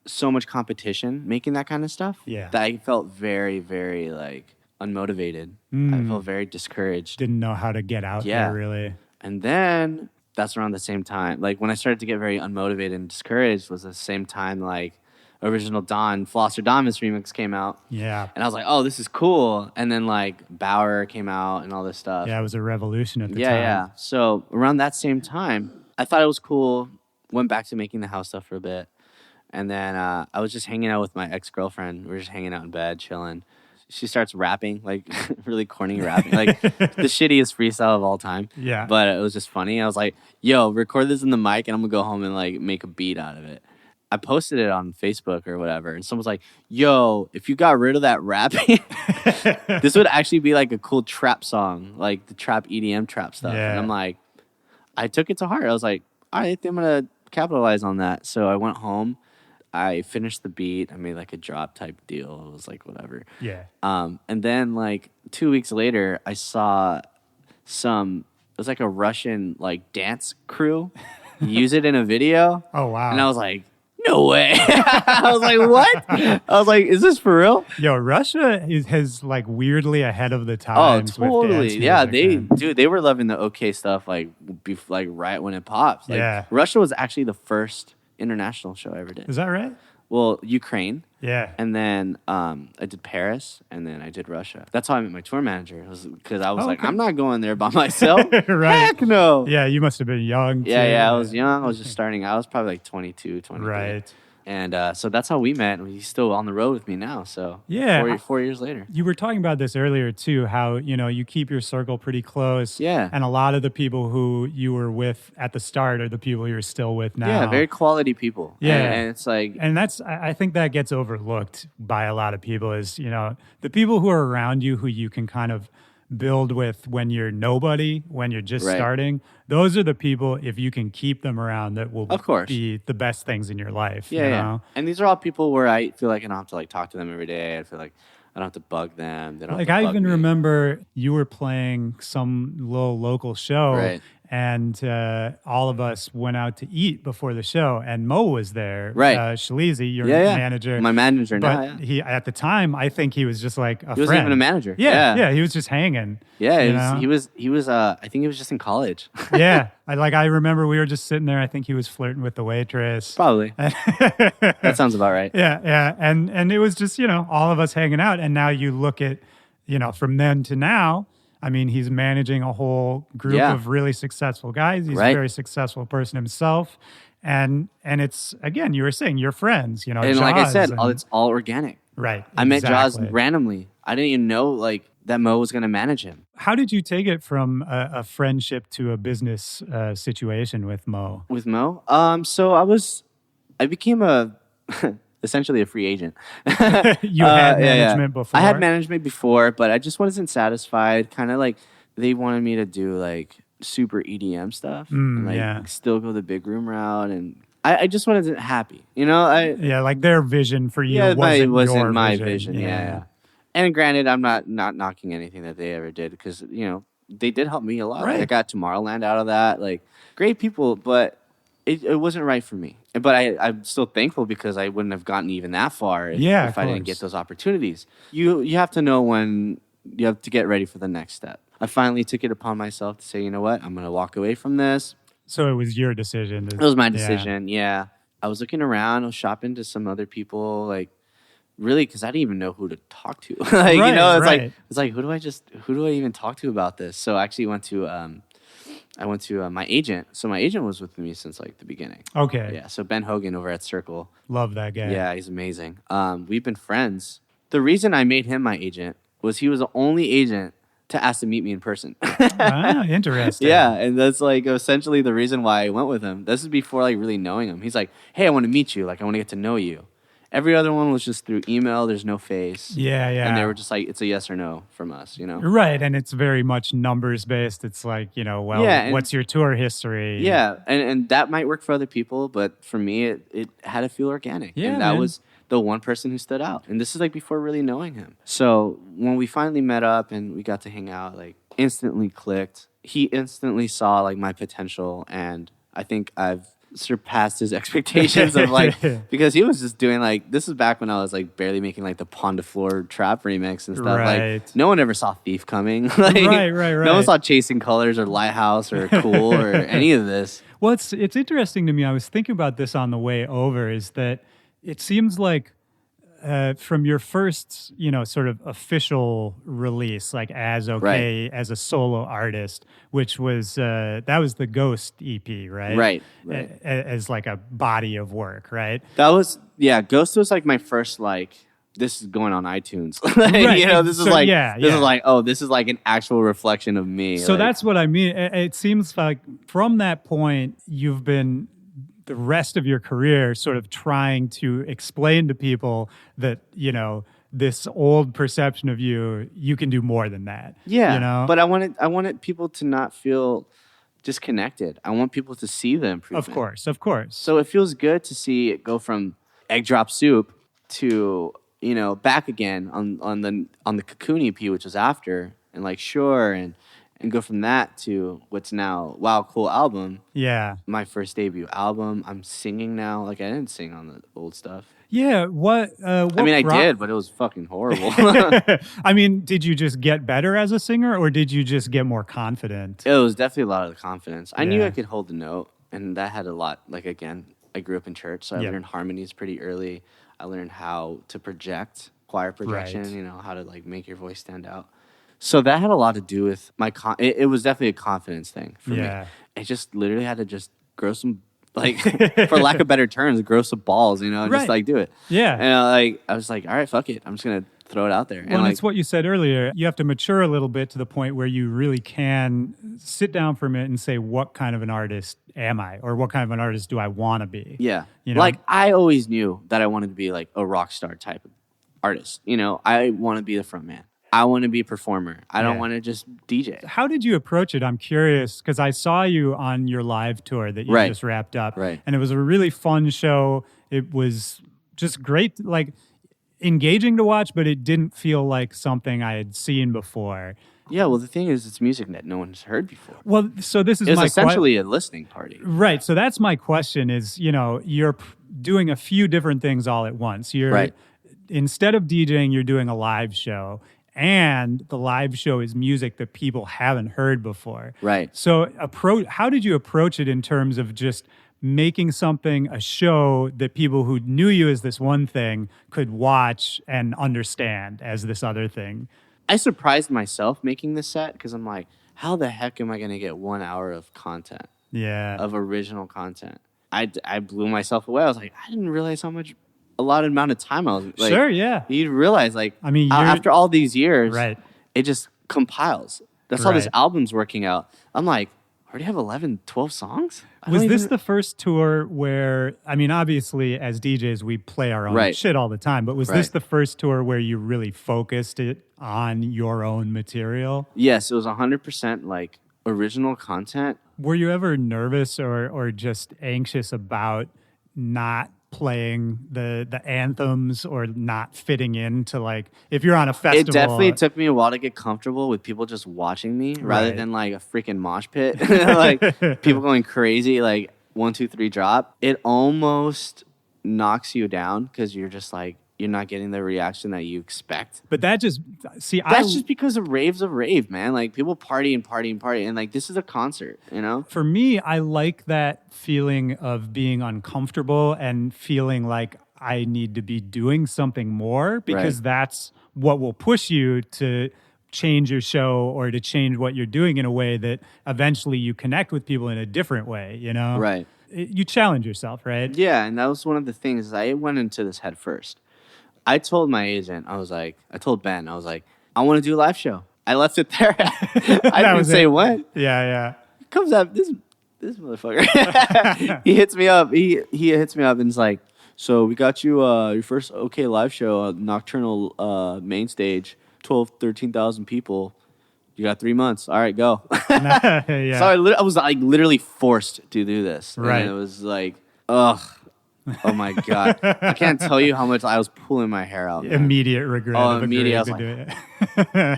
so much competition making that kind of stuff that I felt very, very like unmotivated. I felt very discouraged. Didn't know how to get out there really. And then that's around the same time. Like when I started to get very unmotivated and discouraged was the same time like Original Dawn, Flosser Dominus remix came out. Yeah. And I was like, oh, this is cool. And then like Bauer came out and all this stuff. Yeah, it was a revolution at the time. Yeah. So around that same time, I thought it was cool. Went back to making the house stuff for a bit. And then I was just hanging out with my ex-girlfriend. We were just hanging out in bed, chilling. She starts rapping, like really corny rapping, like the shittiest freestyle of all time. Yeah. But it was just funny. I was like, yo, record this in the mic and I'm going to go home and like make a beat out of it. I posted it on Facebook or whatever. And someone was like, yo, if you got rid of that rapping, this would actually be like a cool trap song, like the trap EDM trap stuff. Yeah. And I'm like, I took it to heart. I was like, all right, I think I'm going to capitalize on that. So I went home. I finished the beat. I made like a drop type deal. It was like whatever. Yeah. And then like 2 weeks later, I saw it was like a Russian like dance crew use it in a video. Oh, wow. And I was like, no way. I was like, what? I was like, is this for real? Yo, Russia has like weirdly ahead of the times. Oh, totally. With dance Yeah, music, they were loving the Ookay stuff like right when it popped. Like, yeah. Russia was actually the first international show I ever did. Is that right? Well, Ukraine. Yeah. And then I did Paris, and then I did Russia. That's how I met my tour manager. Because I was like, okay. I'm not going there by myself. Right. Heck no. Yeah, you must have been young. Too. Yeah, I was young. I was just starting out. I was probably like 22, 23. Right. And so that's how we met. And he's still on the road with me now. So yeah, 4 years later. You were talking about this earlier too, how, you keep your circle pretty close. Yeah. And a lot of the people who you were with at the start are the people you're still with now. Yeah, very quality people. Yeah. And it's like... And I think that gets overlooked by a lot of people is, the people who are around you who you can kind of build with when you're nobody, when you're just starting. Those are the people, if you can keep them around, that will be the best things in your life. Yeah, yeah. And these are all people where I feel like I don't have to like talk to them every day. I feel like I don't have to bug them. They don't like have to I bug even me. remember you were playing some little local show, and all of us went out to eat before the show, and Mo was there. Right. Shalizi, your Yeah, yeah. manager. My manager now, But yeah. he, at the time, I think he was just like a friend. He wasn't even a manager. Yeah, he was just hanging. Yeah, you know? he was I think he was just in college. Yeah. I remember we were just sitting there. I think he was flirting with the waitress. Probably. That sounds about right. Yeah. And it was just, all of us hanging out. And now you look at, from then to now, I mean, he's managing a whole group of really successful guys. He's a very successful person himself. And it's, again, you were saying you're friends, And like I said, and, it's all organic. Right. I met Jaws exactly. randomly. I didn't even know that Mo was going to manage him. How did you take it from a friendship to a business situation with Mo? With Mo? So I became essentially a free agent. You had management before? I had management before, but I just wasn't satisfied. Kind of like they wanted me to do super EDM stuff and still go the big room route. And I just wasn't happy, their vision for you wasn't your my vision. Yeah. And granted, I'm not knocking anything that they ever did because, they did help me a lot. Right. I got Tomorrowland out of that. Great people, but it wasn't right for me. But I'm still thankful because I wouldn't have gotten even that far if I didn't get those opportunities. You have to know when you have to get ready for the next step. I finally took it upon myself to say, you know what, I'm going to walk away from this. So it was your decision. It was my decision, yeah. I was looking around, I was shopping to some other people, really, because I didn't even know who to talk to. It's like, who do I even talk to about this? So I actually went to my agent. So my agent was with me since the beginning. Okay. Yeah. So Ben Hogan over at Circle. Love that guy. Yeah, he's amazing. We've been friends. The reason I made him my agent was he was the only agent to ask to meet me in person. Interesting. Yeah, and that's essentially the reason why I went with him. This is before really knowing him. He's like, hey, I want to meet you. I want to get to know you. Every other one was just through email. There's no face. Yeah. And they were just it's a yes or no from us, Right, and it's very much numbers based. It's what's your tour history? Yeah, and that might work for other people, but for me, it had to feel organic. Yeah, and that was the one person who stood out. And this is before really knowing him. So when we finally met up and we got to hang out, instantly clicked. He instantly saw my potential, and I think I've surpassed his expectations of because he was just doing this is back when I was barely making the Pond de Floor trap remix and stuff. Right. No one ever saw Thief coming. Right. No one saw Chasing Colors or Lighthouse or Cool or any of this. Well, it's interesting to me. I was thinking about this on the way over. Is that it seems like from your first, sort of official release, as Ookay, as a solo artist, which was that was the Ghost EP, right? Right. As a body of work, right? That was Ghost was my first this is going on iTunes. Right. This is this is an actual reflection of me. So that's what I mean. It seems like from that point you've been the rest of your career sort of trying to explain to people that, this old perception of you can do more than that. Yeah. But I wanted people to not feel disconnected. I want people to see the improvement. Of course. So it feels good to see it go from Egg Drop Soup to, back again on the Cocoon EP, which was after, and Sure, and go from that to what's now Wow Cool Album. Yeah. My first debut album. I'm singing now. I didn't sing on the old stuff. Yeah. What I did, but it was fucking horrible. I mean, did you just get better as a singer or did you just get more confident? It was definitely a lot of the confidence. I knew I could hold the note, and that had a lot. Again, I grew up in church, so I learned harmonies pretty early. I learned how to project, choir projection, how to make your voice stand out. So that had a lot to do with my it was definitely a confidence thing for me. It just literally had to just grow some for lack of better terms, grow some balls, just do it. Yeah. And I was all right, fuck it. I'm just gonna throw it out there. Well, and it's what you said earlier. You have to mature a little bit to the point where you really can sit down for a minute and say, what kind of an artist am I? Or what kind of an artist do I want to be? Yeah. I always knew that I wanted to be a rock star type of artist. I want to be the front man. I want to be a performer. I don't want to just DJ. How did you approach it? I'm curious because I saw you on your live tour that you just wrapped up. Right. And it was a really fun show. It was just great, engaging to watch, but it didn't feel like something I had seen before. Yeah, well, the thing is, it's music that no one's heard before. Well, so this is It's my essentially a listening party. Right. So that's my question is, you're doing a few different things all at once. Right. Instead of DJing, you're doing a live show. And the live show is music that people haven't heard before. Right. So how did you approach it in terms of just making something, a show that people who knew you as this one thing could watch and understand as this other thing? I surprised myself making this set because I'm like, how the heck am I going to get 1 hour of content? Yeah. Of original content. I blew myself away. I was like, I didn't realize a lot of amount of time I was like. Sure, yeah. You'd realize, like, I mean, after all these years, right. It just compiles. That's how this album's working out. I'm like, I already have 11, 12 songs? Was this the first tour where, I mean, obviously, as DJs, we play our own shit all the time, but was this the first tour where you really focused it on your own material? Yes, it was 100% like original content. Were you ever nervous or just anxious about not playing the anthems or not fitting into, like, if you're on a festival? It definitely took me a while to get comfortable with people just watching me rather than like a freaking mosh pit. Like people going crazy, like 1, 2, 3 drop. It almost knocks you down because you're just like, you're not getting the reaction that you expect. But that just, that's just because of rave, man. Like people party and party and party. And like, this is a concert, you know? For me, I like that feeling of being uncomfortable and feeling like I need to be doing something more because that's what will push you to change your show or to change what you're doing in a way that eventually you connect with people in a different way, you know? Right. You challenge yourself, right? Yeah, and that was one of the things. I went into this head first. I told my agent, I told Ben, I was like, I want to do a live show. I left it there. I didn't say when. Yeah. Comes up, this motherfucker. He hits me up. He hits me up and is like, so we got you your first Ookay live show, nocturnal main stage, 13,000 people. You got 3 months. All right, go. Yeah. So I was like literally forced to do this. Right. And it was like, ugh. Oh my God. I can't tell you how much I was pulling my hair out. Man. Immediate regret. Oh, immediate. I was like, do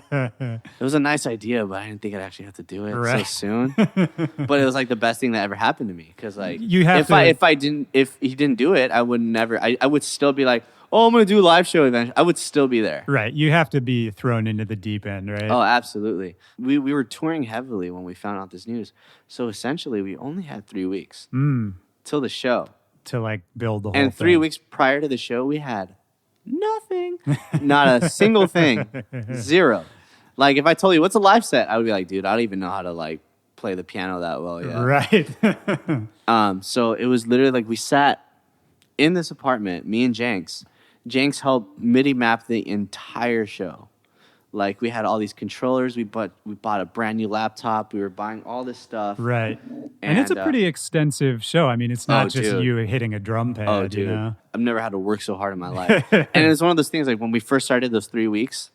it. It was a nice idea, but I didn't think I'd actually have to do it so soon. But it was like the best thing that ever happened to me. Because like, if he didn't do it, I would never, I would still be like, oh, I'm going to do a live show event. I would still be there. Right. You have to be thrown into the deep end, right? Oh, absolutely. We were touring heavily when we found out this news. So essentially, we only had 3 weeks till the show. To like build the whole And 3 thing. weeks prior to the show, we had nothing. Not a single thing. Zero. Like if I told you what's a live set, I would be like, dude, I don't even know how to like play the piano that well yet. Right. So it was literally like we sat in this apartment, me and Jenks. Jenks helped MIDI map the entire show. Like we had all these controllers. We bought a brand new laptop. We were buying all this stuff. Right. And it's a pretty extensive show. I mean, it's not just you hitting a drum pad. Oh, dude. You know? I've never had to work so hard in my life. And it's one of those things, like when we first started those 3 weeks,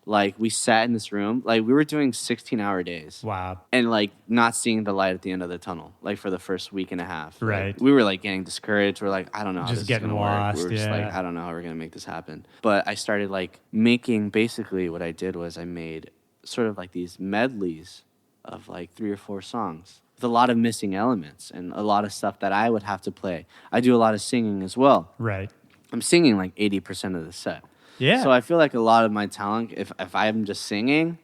like we sat in this room, like we were doing 16-hour days. Wow. And like not seeing the light at the end of the tunnel, like for the first week and a half. Right. Like, we were like getting discouraged. We're like, I don't know how Just this getting is going to work. lost, We're just like, I don't know how we're going to make this happen. But I started like making, basically what I did was I made sort of like these medleys of like 3 or 4 songs with a lot of missing elements and a lot of stuff that I would have to play. I do a lot of singing as well. Right. I'm singing like 80% of the set. Yeah. So I feel like a lot of my talent, if I'm just singing,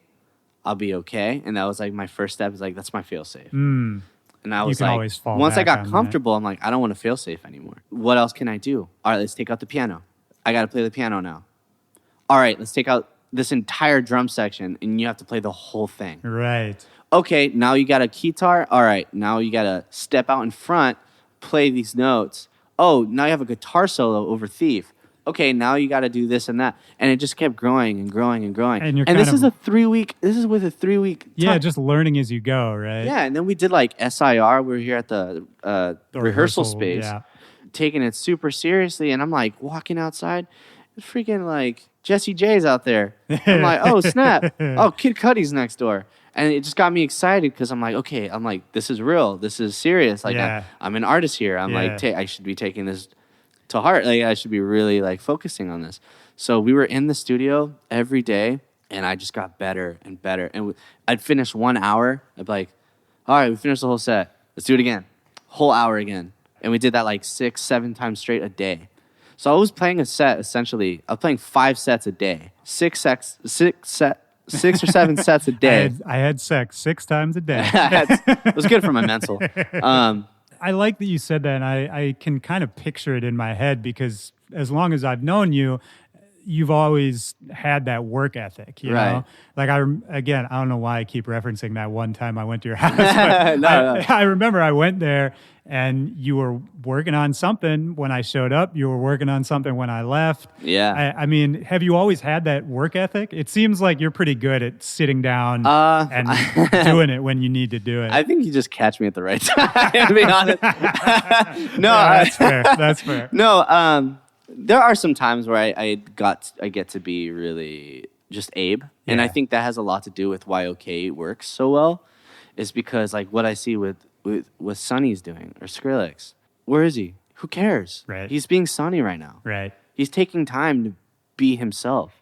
I'll be okay. And that was like my first step. Is like that's my fail safe. And I was like, always fall once I back got on comfortable, I'm like, I don't want to fail safe anymore. What else can I do? All right, let's take out the piano. I got to play the piano now. All right, let's take out this entire drum section, and you have to play the whole thing. Right. Okay, now you got a guitar. All right, now you got to step out in front, play these notes. Oh, now you have a guitar solo over Thief. Okay, now you got to do this and that. And it just kept growing and growing and growing. And this is with a 3 week Yeah, time. just learning as you go, right? Yeah, and then we did like SIR. We were here at the rehearsal space, yeah. taking it super seriously. And I'm like walking outside, it's freaking like Jesse J's out there. I'm like, oh, snap. Oh, Kid Cudi's next door. And it just got me excited because I'm like, okay, this is real. This is serious. Like, Yeah. I'm an artist here. I'm like, I should be taking this to heart. Like, I should be really like focusing on this. So we were in the studio every day And I just got better and better. And I'd finish 1 hour. I'd be like, all right, we finished the whole set. Let's do it again. Whole hour again. And we did that like 6-7 times straight a day. So I was playing a set, essentially. I was playing 5 sets a day. 6 or 7 sets a day. I had sex 6 times a day. It was good for my mental. I like that you said that, and I can kind of picture it in my head because as long as I've known you, you've always had that work ethic, you know? Like, I don't know why I keep referencing that one time I went to your house. But I remember I went there and you were working on something when I showed up. You were working on something when I left. Yeah. I mean, have you always had that work ethic? It seems like you're pretty good at sitting down and doing it when you need to do it. I think you just catch me at the right time, to be honest. No, that's fair. That's fair. No, there are some times where I get to be really just Abe. And I think that has a lot to do with why Ookay works so well, is because like what I see with Sonny's doing or Skrillex. Where is he? Who cares? Right. He's being Sonny right now. Right. He's taking time to be himself.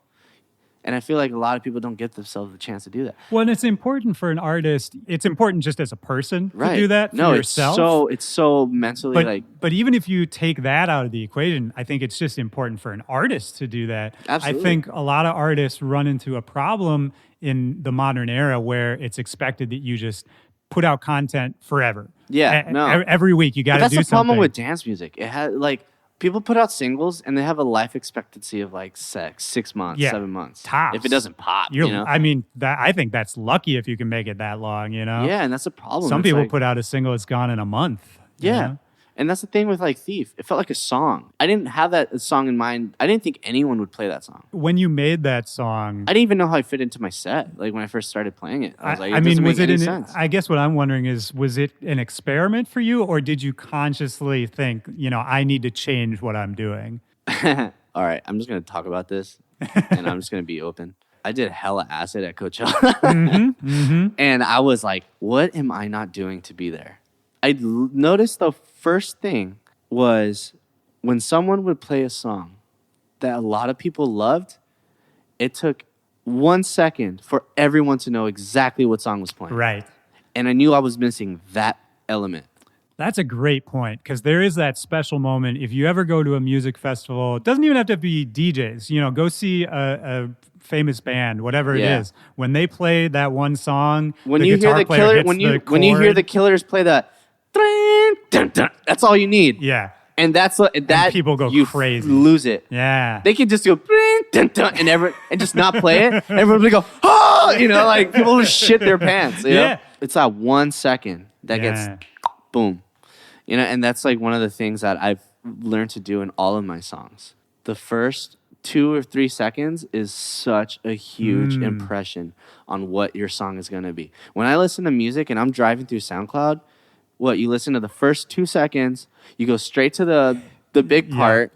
And I feel like a lot of people don't give themselves the chance to do that. Well, and it's important for an artist. It's important just as a person to do that for yourself. It's so mentally But even if you take that out of the equation, I think it's just important for an artist to do that. Absolutely. I think a lot of artists run into a problem in the modern era where it's expected that you just put out content forever. Yeah, no. Every week you got to do something. That's the problem with dance music. It has people put out singles and they have a life expectancy of like 6 months, 7 months. Tops. If it doesn't pop, you know? I mean, I think that's lucky if you can make it that long, you know? Yeah, and that's a problem. Some people put out a single that's gone in a month. Yeah. You know? And that's the thing with like Thief. It felt like a song. I didn't have that song in mind. I didn't think anyone would play that song. When you made that song, I didn't even know how it fit into my set. Like when I first started playing it, I was like, sense. I guess what I'm wondering is, was it an experiment for you, or did you consciously think, I need to change what I'm doing? All right, I'm just gonna talk about this, and I'm just gonna be open. I did hella acid at Coachella, and I was like, what am I not doing to be there? I noticed the first thing was when someone would play a song that a lot of people loved, it took 1 second for everyone to know exactly what song was playing. Right. And I knew I was missing that element. That's a great point, because there is that special moment. If you ever go to a music festival, it doesn't even have to be DJs. Go see a famous band, whatever it is. When they play that one song, when you hear the killer, when you hear the Killers play that, that's all you need. Yeah. And that's that people go you crazy. Lose it. Yeah. They could just go and just not play it. And everyone would go, oh, like people would shit their pants. You know? It's that 1 second that gets boom. And that's like one of the things that I've learned to do in all of my songs. The first 2 or 3 seconds is such a huge impression on what your song is going to be. When I listen to music and I'm driving through SoundCloud, you listen to the first 2 seconds, you go straight to the big part,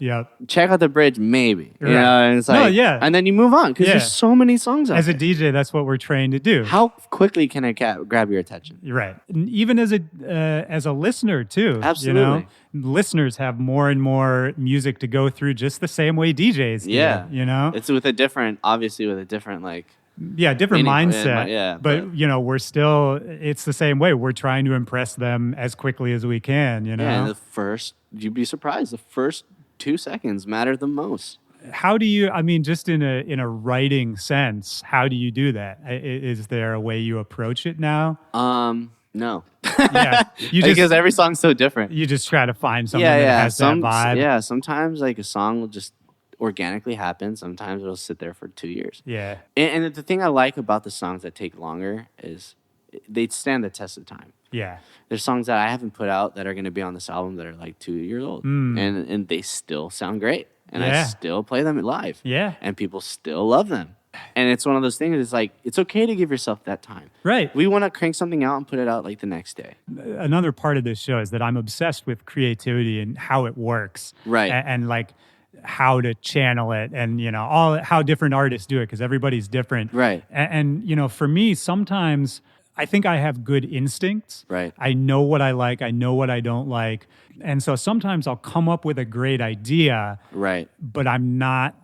check out the bridge, maybe. Right. And it's like, and then you move on because there's so many songs out As there. a DJ, that's what we're trained to do. How quickly can I grab your attention? Right. And even as a listener, too. Absolutely. Listeners have more and more music to go through just the same way DJs do. Yeah. It's with a different different mindset. Yeah, but we're still, it's the same way. We're trying to impress them as quickly as we can, Yeah, you'd be surprised, the first 2 seconds matter the most. How do you, just in a writing sense, how do you do that? Is there a way you approach it now? No. Yeah. Because every song's so different. You just try to find something that has that vibe. Yeah, sometimes like a song will just organically happen. Sometimes it'll sit there for 2 years. Yeah. And the thing I like about the songs that take longer is they stand the test of time. Yeah. There's songs that I haven't put out that are going to be on this album that are like 2 years old. And they still sound great. And I still play them live. Yeah. And people still love them. And it's one of those things, it's like, it's okay to give yourself that time. Right. We want to crank something out and put it out like the next day. Another part of this show is that I'm obsessed with creativity and how it works. Right. And like how to channel it and, how different artists do it because everybody's different. Right. And, for me, sometimes I think I have good instincts. Right. I know what I like. I know what I don't like. And so sometimes I'll come up with a great idea. Right. But I'm not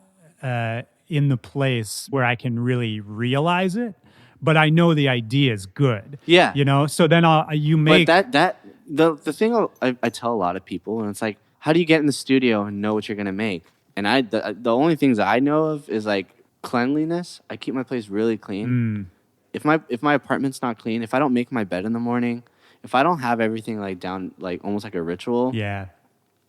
in the place where I can really realize it, but I know the idea is good. Yeah. You know, so then you make. But the thing I tell a lot of people, and it's like, how do you get in the studio and know what you're gonna make? And the only things that I know of is like cleanliness. I keep my place really clean. If my apartment's not clean, if I don't make my bed in the morning, if I don't have everything like down, like almost like a ritual, yeah.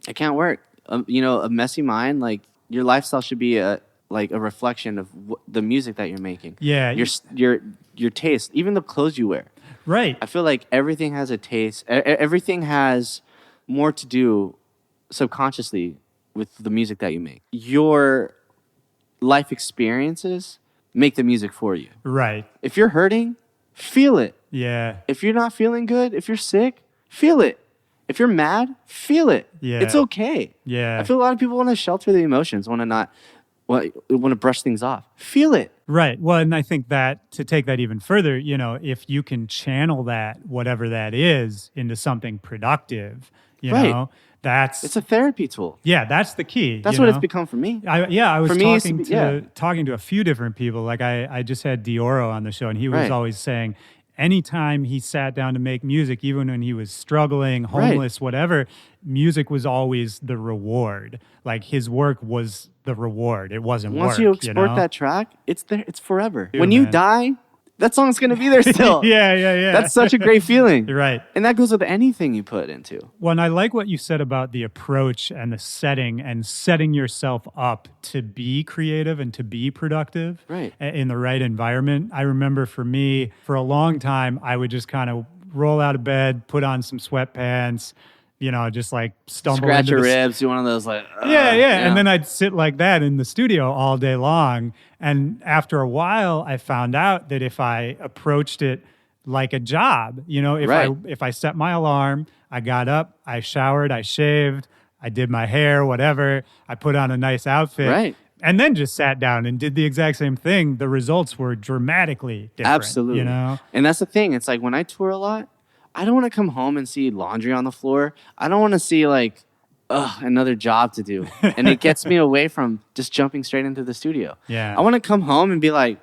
it can't work. You know, a messy mind, like your lifestyle should be a reflection of the music that you're making. Yeah. Your taste, even the clothes you wear. Right. I feel like everything has a taste. Everything has more to do subconsciously with the music that you make. Your life experiences make the music for you. Right. If you're hurting, feel it. Yeah. If you're not feeling good, if you're sick, feel it. If you're mad, feel it. Yeah. It's okay. Yeah. I feel a lot of people want to shelter the emotions, want to brush things off. Feel it. Right. Well, and I think that to take that even further, you know, if you can channel that, whatever that is, into something productive, you Right. know, It's a therapy tool. yeah, that's the key. That's you what know? it's become for me. I was For me, it's talking to a few different people. Like I just had Dioro on the show, and he was Right. always saying, anytime he sat down to make music, even when he was struggling, homeless, whatever, music was always the reward. Like his work was the reward. It wasn't Once work. you export know? that track, it's there. It's forever. Yeah, When you man. die, that song's going to be there still. yeah. That's such a great feeling. You're right. And that goes with anything you put into. Well, and I like what you said about the approach and the setting and setting yourself up to be creative and to be productive Right. in the right environment. I remember for me, for a long time, I would just kind of roll out of bed, put on some sweatpants, you know, just like stumble Scratch into your the ribs, do one of those like... yeah. And then I'd sit like that in the studio all day long. And after a while, I found out that if I approached it like a job, you know, if I set my alarm, I got up, I showered, I shaved, I did my hair, whatever, I put on a nice outfit. Right. And then just sat down and did the exact same thing. The results were dramatically different. Absolutely. You know? And that's the thing. It's like when I tour a lot, I don't want to come home and see laundry on the floor. I don't want to see like, another job to do. And it gets me away from just jumping straight into the studio. Yeah. I want to come home and be like,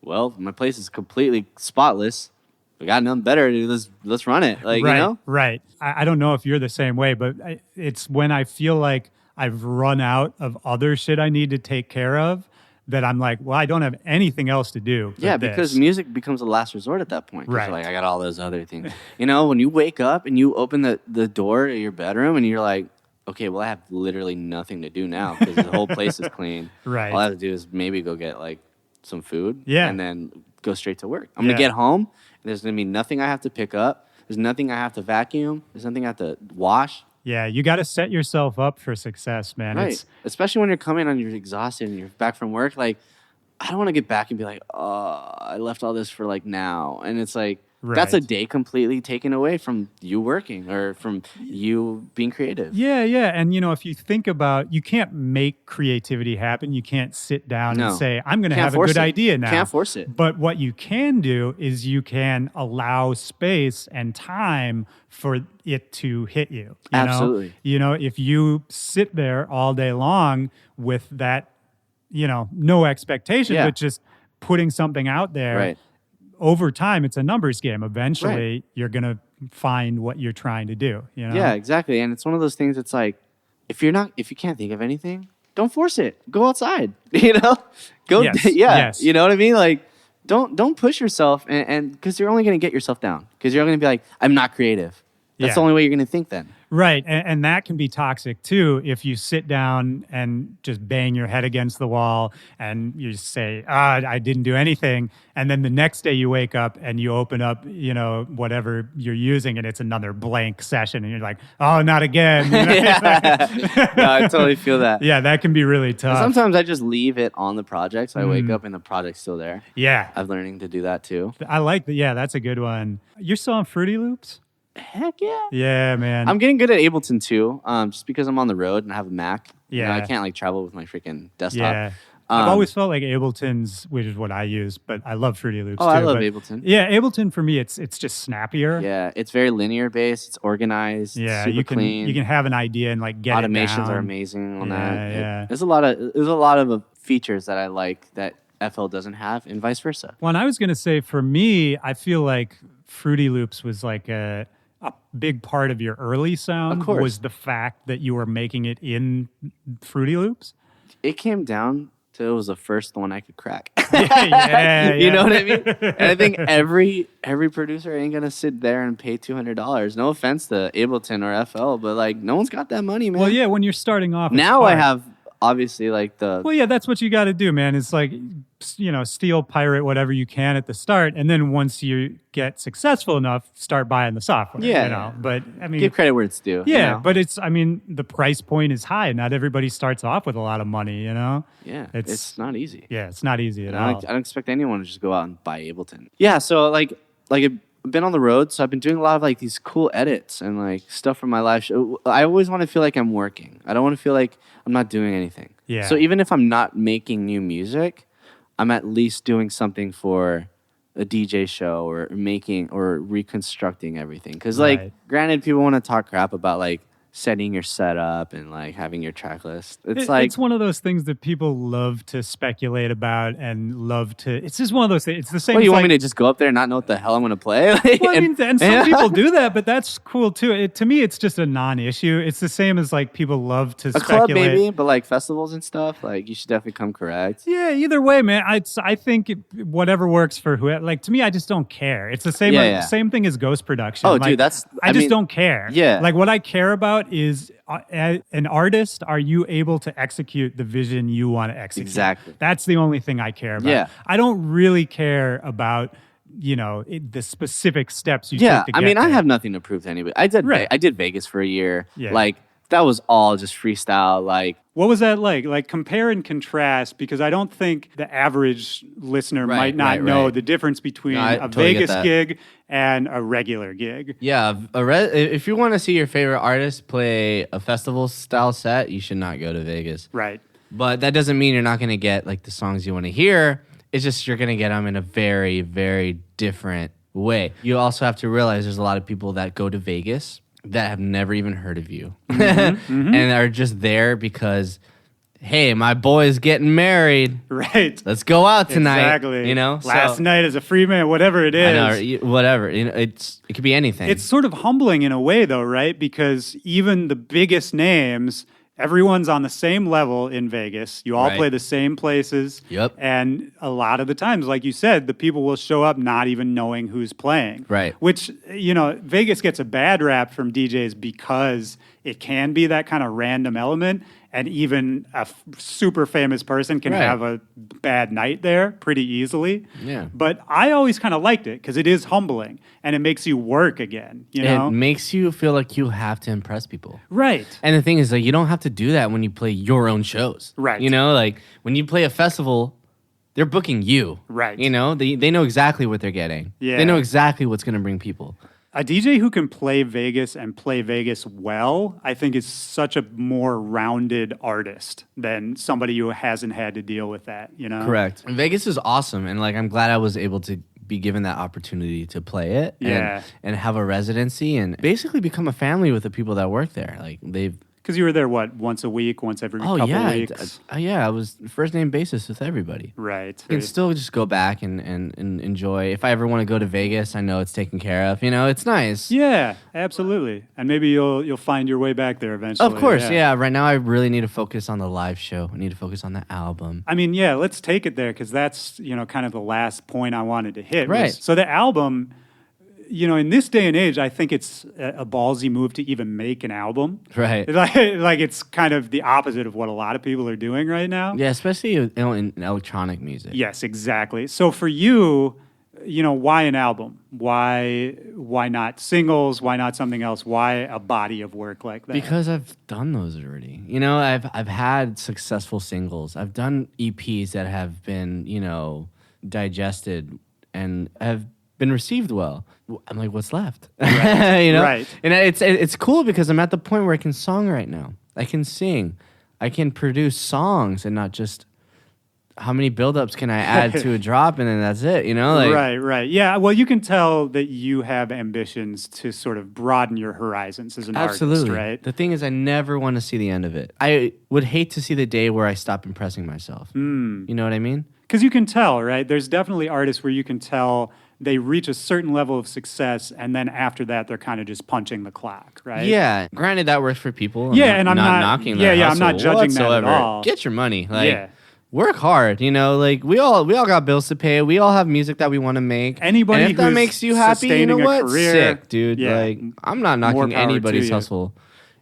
well, my place is completely spotless. We got nothing better to do. Let's run it. Like, right, you know? Right. I don't know if you're the same way, but it's when I feel like I've run out of other shit I need to take care of that I'm like, well, I don't have anything else to do. Yeah, but because this. music becomes a last resort at that point. 'Cause Right. You're like, I got all those other things. You know, when you wake up and you open the door to your bedroom and you're like, okay, well, I have literally nothing to do now because the whole place is clean. Right. All I have to do is maybe go get like some food. Yeah. And then go straight to work. I'm going to Yeah. get home and there's going to be nothing I have to pick up. There's nothing I have to vacuum. There's nothing I have to wash. Yeah, you got to set yourself up for success, man. Right. Especially when you're coming and you're exhausted and you're back from work. Like, I don't want to get back and be like, oh, I left all this for like now. And it's like, that's a Right. day completely taken away from you working or from you being creative. Yeah. And, you know, if you think about, you can't make creativity happen. You can't sit down No. and say, I'm going to Can't have a force good it. idea now. Can't force it. But what you can do is you can allow space and time for it to hit you. Absolutely. You know, if you sit there all day long with that, you know, no expectation, Yeah. but just putting something out there. Right. Over time, it's a numbers game. Eventually, you're going to find what you're trying to do. You know? Yeah, exactly. And it's one of those things. It's like, if you can't think of anything, don't force it. Go outside. You know, go. Yes, Yeah. yes. You know what I mean? Like, don't push yourself, and because you're only going to get yourself down. Because you're going to be like, I'm not creative. That's Yeah. the only way you're going to think then. Right. And that can be toxic too if you sit down and just bang your head against the wall and you say, I didn't do anything. And then the next day you wake up and you open up, you know, whatever you're using and it's another blank session and you're like, oh, not again. You know? No, I totally feel that. Yeah, that can be really tough. Sometimes I just leave it on the project. So I wake up and the project's still there. Yeah. I'm learning to do that too. I like that. Yeah, that's a good one. You're still on Fruity Loops? Heck yeah. Yeah, man. I'm getting good at Ableton too, just because I'm on the road and I have a Mac. You know, Yeah. I can't like travel with my freaking desktop. Yeah. I've always felt like Ableton's, which is what I use, but I love Fruity Loops Oh, too. I love but Ableton. Yeah, Ableton for me, it's just snappier. Yeah, it's very linear based. It's organized. Yeah, super you can clean. you can have an idea and like get Automations it down. are amazing on Yeah, that. yeah. There's a lot of features that I like that FL doesn't have, and vice versa. Well, and I was going to say, for me, I feel like Fruity Loops was like a big part of your early sound. Of course. Was the fact that you were making it in Fruity Loops. It came down to it was the first one I could crack. Yeah. You know what I mean? And I think every producer ain't gonna sit there and pay $200. No offense to Ableton or FL, but like no one's got that money, man. Well, yeah, when you're starting off. Now it's I hard. have obviously like the. Well, yeah, that's what you got to do, man. It's like, steal, pirate, whatever you can at the start. And then once you get successful enough, start buying the software. Yeah. But I mean, give credit where it's due. yeah, you know? but the price point is high. Not everybody starts off with a lot of money, Yeah, it's not easy. Yeah, it's not easy at I all. don't expect anyone to just go out and buy Ableton. Yeah, so like I've been on the road, so I've been doing a lot of like these cool edits and like stuff from my live show. I always want to feel like I'm working. I don't want to feel like I'm not doing anything. Yeah. So even if I'm not making new music, I'm at least doing something for a DJ show or making or reconstructing everything. Because Right. granted, people want to talk crap about like setting your setup and like having your track list. It's one of those things that people love to speculate about and love to. It's just one of those things. It's the same. What, you as want like, me to just go up there and not know what the hell I'm going to play? Like, Well, I mean, and some people do that, but that's cool too. To me, it's just a non-issue. It's the same as like people love to a speculate. club maybe, but like festivals and stuff, like you should definitely come correct. Yeah, either way, man. I think whatever works for whoever. Like to me, I just don't care. It's the same. Same thing as ghost production. Oh, like, dude, I just don't care. Yeah. Like what I care about is an artist. Are you able to execute the vision you want to execute? Exactly. That's the only thing I care about. Yeah. I don't really care about the specific steps you Yeah, take to I get mean, I there. have nothing to prove to anybody. I did. Right. I did Vegas for a year. Yeah. Like that was all just freestyle. Like What was that like? Like compare and contrast, because I don't think the average listener might not know the difference between I a totally get Vegas that. gig and a regular gig. Yeah, if you want to see your favorite artist play a festival style set, you should not go to Vegas. Right. But that doesn't mean you're not going to get like the songs you want to hear. It's just you're going to get them in a very, very different way. You also have to realize there's a lot of people that go to Vegas that have never even heard of you and are just there because, hey, my boy's getting married. Right. Let's go out tonight. Exactly. You know, last So- night as a free man, whatever it is. I know, whatever. You know, it could be anything. It's sort of humbling in a way, though, right? Because even the biggest names, everyone's on the same level in Vegas. You all Right. play the same places. Yep. And a lot of the times, like you said, the people will show up not even knowing who's playing. Right. Which, Vegas gets a bad rap from DJs because it can be that kind of random element. And even a super famous person can Right. have a bad night there pretty easily. Yeah. But I always kind of liked it because it is humbling and it makes you work again, you know? It makes you feel like you have to impress people. Right. And the thing is, like, you don't have to do that when you play your own shows. Right. You know, like, when you play a festival, they're booking you. Right. You know, they know exactly what they're getting. Yeah. They know exactly what's going to bring people. A DJ who can play Vegas and play Vegas well, I think is such a more rounded artist than somebody who hasn't had to deal with that, you know? Correct. And Vegas is awesome. And, like, I'm glad I was able to be given that opportunity to play it. Yeah. And have a residency and basically become a family with the people that work there. Like, they've... Because you were there, once a week, once every couple weeks? I was first name basis with everybody. Right. I can still just go back and enjoy. If I ever want to go to Vegas, I know it's taken care of. You know, it's nice. Yeah, absolutely. And maybe you'll find your way back there eventually. Of course, yeah. Right now, I really need to focus on the live show. I need to focus on the album. I mean, yeah, let's take it there because that's, kind of the last point I wanted to hit. Right. So the album, in this day and age, I think it's a ballsy move to even make an album. Right. Like it's kind of the opposite of what a lot of people are doing right now. Yeah, especially in electronic music. Yes, exactly. So for you, why an album? Why not singles? Why not something else? Why a body of work like that? Because I've done those already. You know, I've had successful singles. I've done EPs that have been, digested and have been received well. I'm like, what's left? Right. Right. And it's cool because I'm at the point where I can song right now. I can sing. I can produce songs and not just how many buildups can I add to a drop, and then that's it, you know? Like, Right. Yeah, well, you can tell that you have ambitions to sort of broaden your horizons as an absolutely. artist, right? The thing is, I never want to see the end of it. I would hate to see the day where I stop impressing myself. You know what I mean? Because you can tell, right? There's definitely artists where you can tell they reach a certain level of success, and then after that, they're kind of just punching the clock, right? Yeah. Granted, that works for people. Yeah, and I'm not knocking yeah, that yeah, I'm not hustle judging that at whatsoever. all. Get your money. Like, Yeah. work hard. You know, like we all got bills to pay. We all have music that we want to make. Anybody and if that who's makes you happy, you know sustaining a what? career, Sick, dude. yeah, Like, I'm not more knocking power to anybody's you. hustle.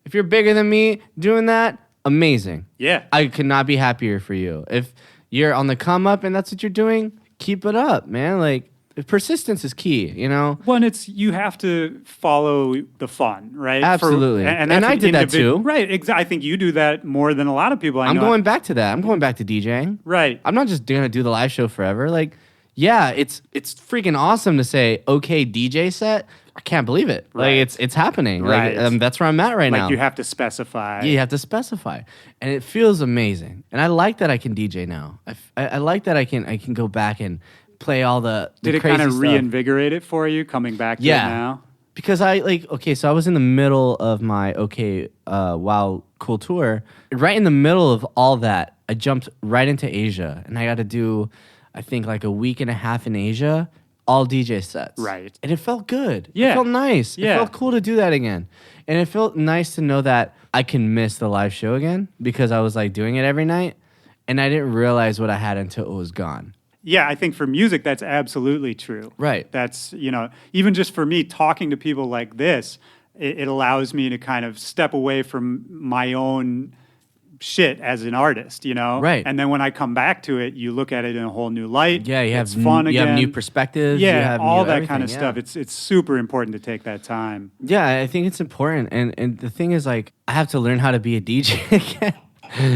If you're bigger than me doing that, amazing. Yeah. I could not be happier for you. If you're on the come up and that's what you're doing, keep it up, man. Like, persistence is key, you know? Well, and it's you have to follow the fun, right? Absolutely. And And that's I an did that too. Right. I think you do that more than a lot of people I I'm know. going back to that. I'm going back to DJing. Right. I'm not just gonna do the live show forever. Like, yeah, it's freaking awesome to say, okay, DJ set. I can't believe it. Right. Like, it's happening. Right. Like, that's where I'm at right now. Like you have to specify. Yeah, you have to specify, and it feels amazing. And I like that I can DJ now. I like that I can go back and play all the Did it crazy kind of stuff. reinvigorate it for you coming back to it now? Because I so I was in the middle of my Wow Cool tour. Right in the middle of all that, I jumped right into Asia, and I got to do, I think, like a week and a half in Asia, all DJ sets. Right. And it felt good. Yeah. It felt nice. Yeah. It felt cool to do that again. And it felt nice to know that I can miss the live show again because I was like doing it every night, and I didn't realize what I had until it was gone. Yeah, I think for music, that's absolutely true. Right. That's, even just for me talking to people like this, it allows me to kind of step away from my own shit as an artist, Right. And then when I come back to it, you look at it in a whole new light. Yeah, you have it's fun you again. have new perspectives. Yeah, you have all new that kind of everything, stuff. It's super important to take that time. Yeah, I think it's important. And the thing is, like, I have to learn how to be a DJ again.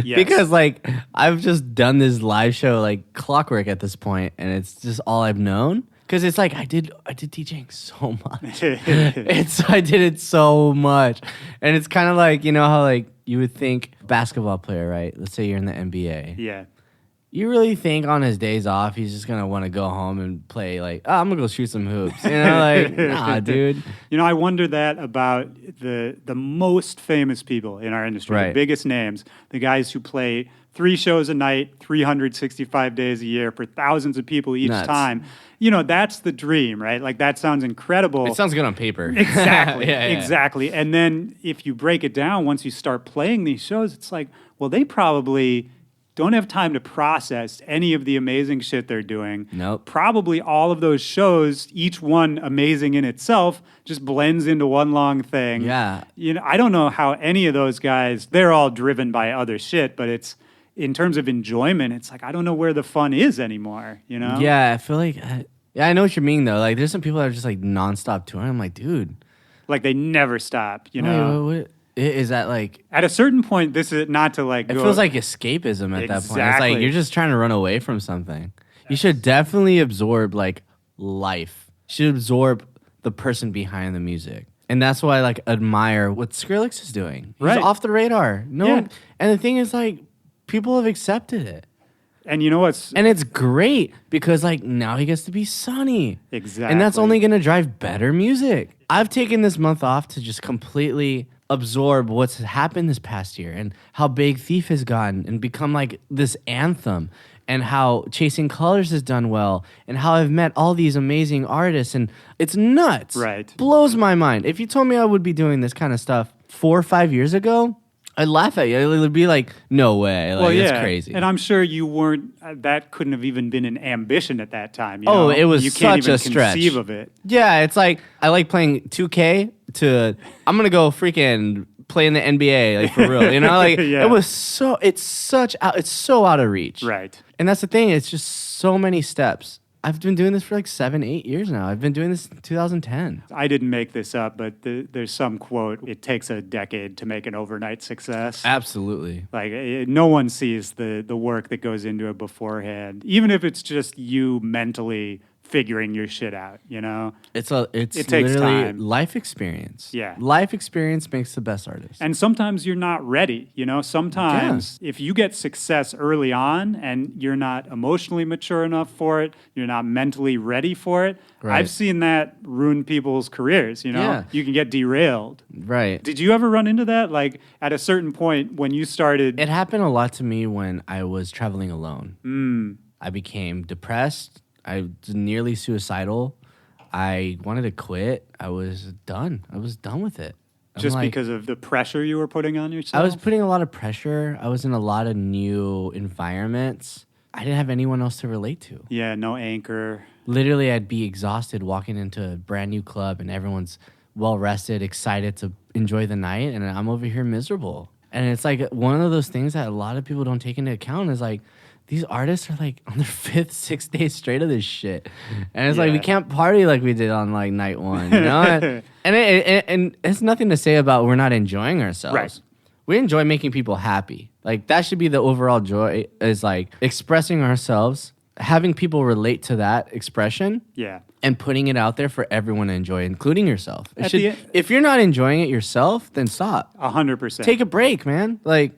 Yes. Because, like, I've just done this live show like clockwork at this point, and it's just all I've known. Because it's like I did DJing so much. I did it so much, and it's kind of like, how like you would think basketball player, right? Let's say you're in the NBA. Yeah. You really think on his days off he's just gonna want to go home and play like, oh, I'm gonna go shoot some hoops, like, nah, dude. I wonder that about the most famous people in our industry, Right. the biggest names, the guys who play 3 shows a night, 365 days a year for thousands of people each Nuts. time. That's the dream, right? Like that sounds incredible. It sounds good on paper. Exactly, Yeah. exactly. And then if you break it down, once you start playing these shows, it's like, well, they probably don't have time to process any of the amazing shit they're doing. Nope. Probably all of those shows, each one amazing in itself, just blends into one long thing. Yeah. I don't know how any of those guys, they're all driven by other shit, but it's, in terms of enjoyment, it's like, I don't know where the fun is anymore, Yeah, I feel like, I know what you mean though. Like, there's some people that are just like nonstop touring. I'm like, dude, Like they never stop, wait, what is that like? At a certain point, this is not to like It go, feels like escapism at that point. It's Exactly. like you're just trying to run away from something. You should definitely absorb like life. You should absorb the person behind the music. And that's why I like admire what Skrillex is doing. He's Right. off the radar. No Yeah. one, and the thing is, like, people have accepted it. And you know what's And it's great because like now he gets to be Sonny. Exactly. And that's only gonna drive better music. I've taken this month off to just completely absorb what's happened this past year and how Big Thief has gotten and become like this anthem, and how Chasing Colors has done well, and how I've met all these amazing artists, and it's nuts. Right. Blows my mind. If you told me I would be doing this kind of stuff 4 or 5 years ago, I'd laugh at you. It would be like, no way. Like, it's crazy. And I'm sure you weren't. That couldn't have even been an ambition at that time. It was you can't such even a stretch. conceive of it. Yeah, it's like I like playing 2K to I'm gonna go freaking play in the NBA, like, for real. Like Yeah. it was so it's so out of reach. Right. And that's the thing, it's just so many steps. I've been doing this for like 7-8 years now. I've been doing this since 2010. I didn't make this up, but there's some quote. It takes a decade to make an overnight success. Absolutely. Like no one sees the work that goes into it beforehand, even if it's just you mentally figuring your shit out, you know? It's It takes literally time. life experience. Yeah. Life experience makes the best artist. And sometimes you're not ready, you know? Sometimes if you get success early on and you're not emotionally mature enough for it, you're not mentally ready for it, Right. I've seen that ruin people's careers, you know? Yeah. You can get derailed. Right. Did you ever run into that? Like at a certain point when you started... It happened a lot to me when I was traveling alone. I became depressed. I was nearly suicidal. I wanted to quit. I was done. I was done with it. I'm just like- because of the pressure you were putting on yourself? I was putting a lot of pressure. I was in a lot of new environments. I didn't have anyone else to relate to. Yeah, no anchor. Literally, I'd be exhausted walking into a brand new club and everyone's well rested, excited to enjoy the night, and I'm over here miserable. And it's like one of those things that a lot of people don't take into account is like, these artists are like on their 5th, 6th day straight of this shit. And it's like, we can't party like we did on like night one, you know? and it's nothing to say about we're not enjoying ourselves. Right. We enjoy making people happy. Like that should be the overall joy, is like expressing ourselves, having people relate to that expression. Yeah. And putting it out there for everyone to enjoy, including yourself. At the e- If you're not enjoying it yourself, then stop. 100%. Take a break, man. Like,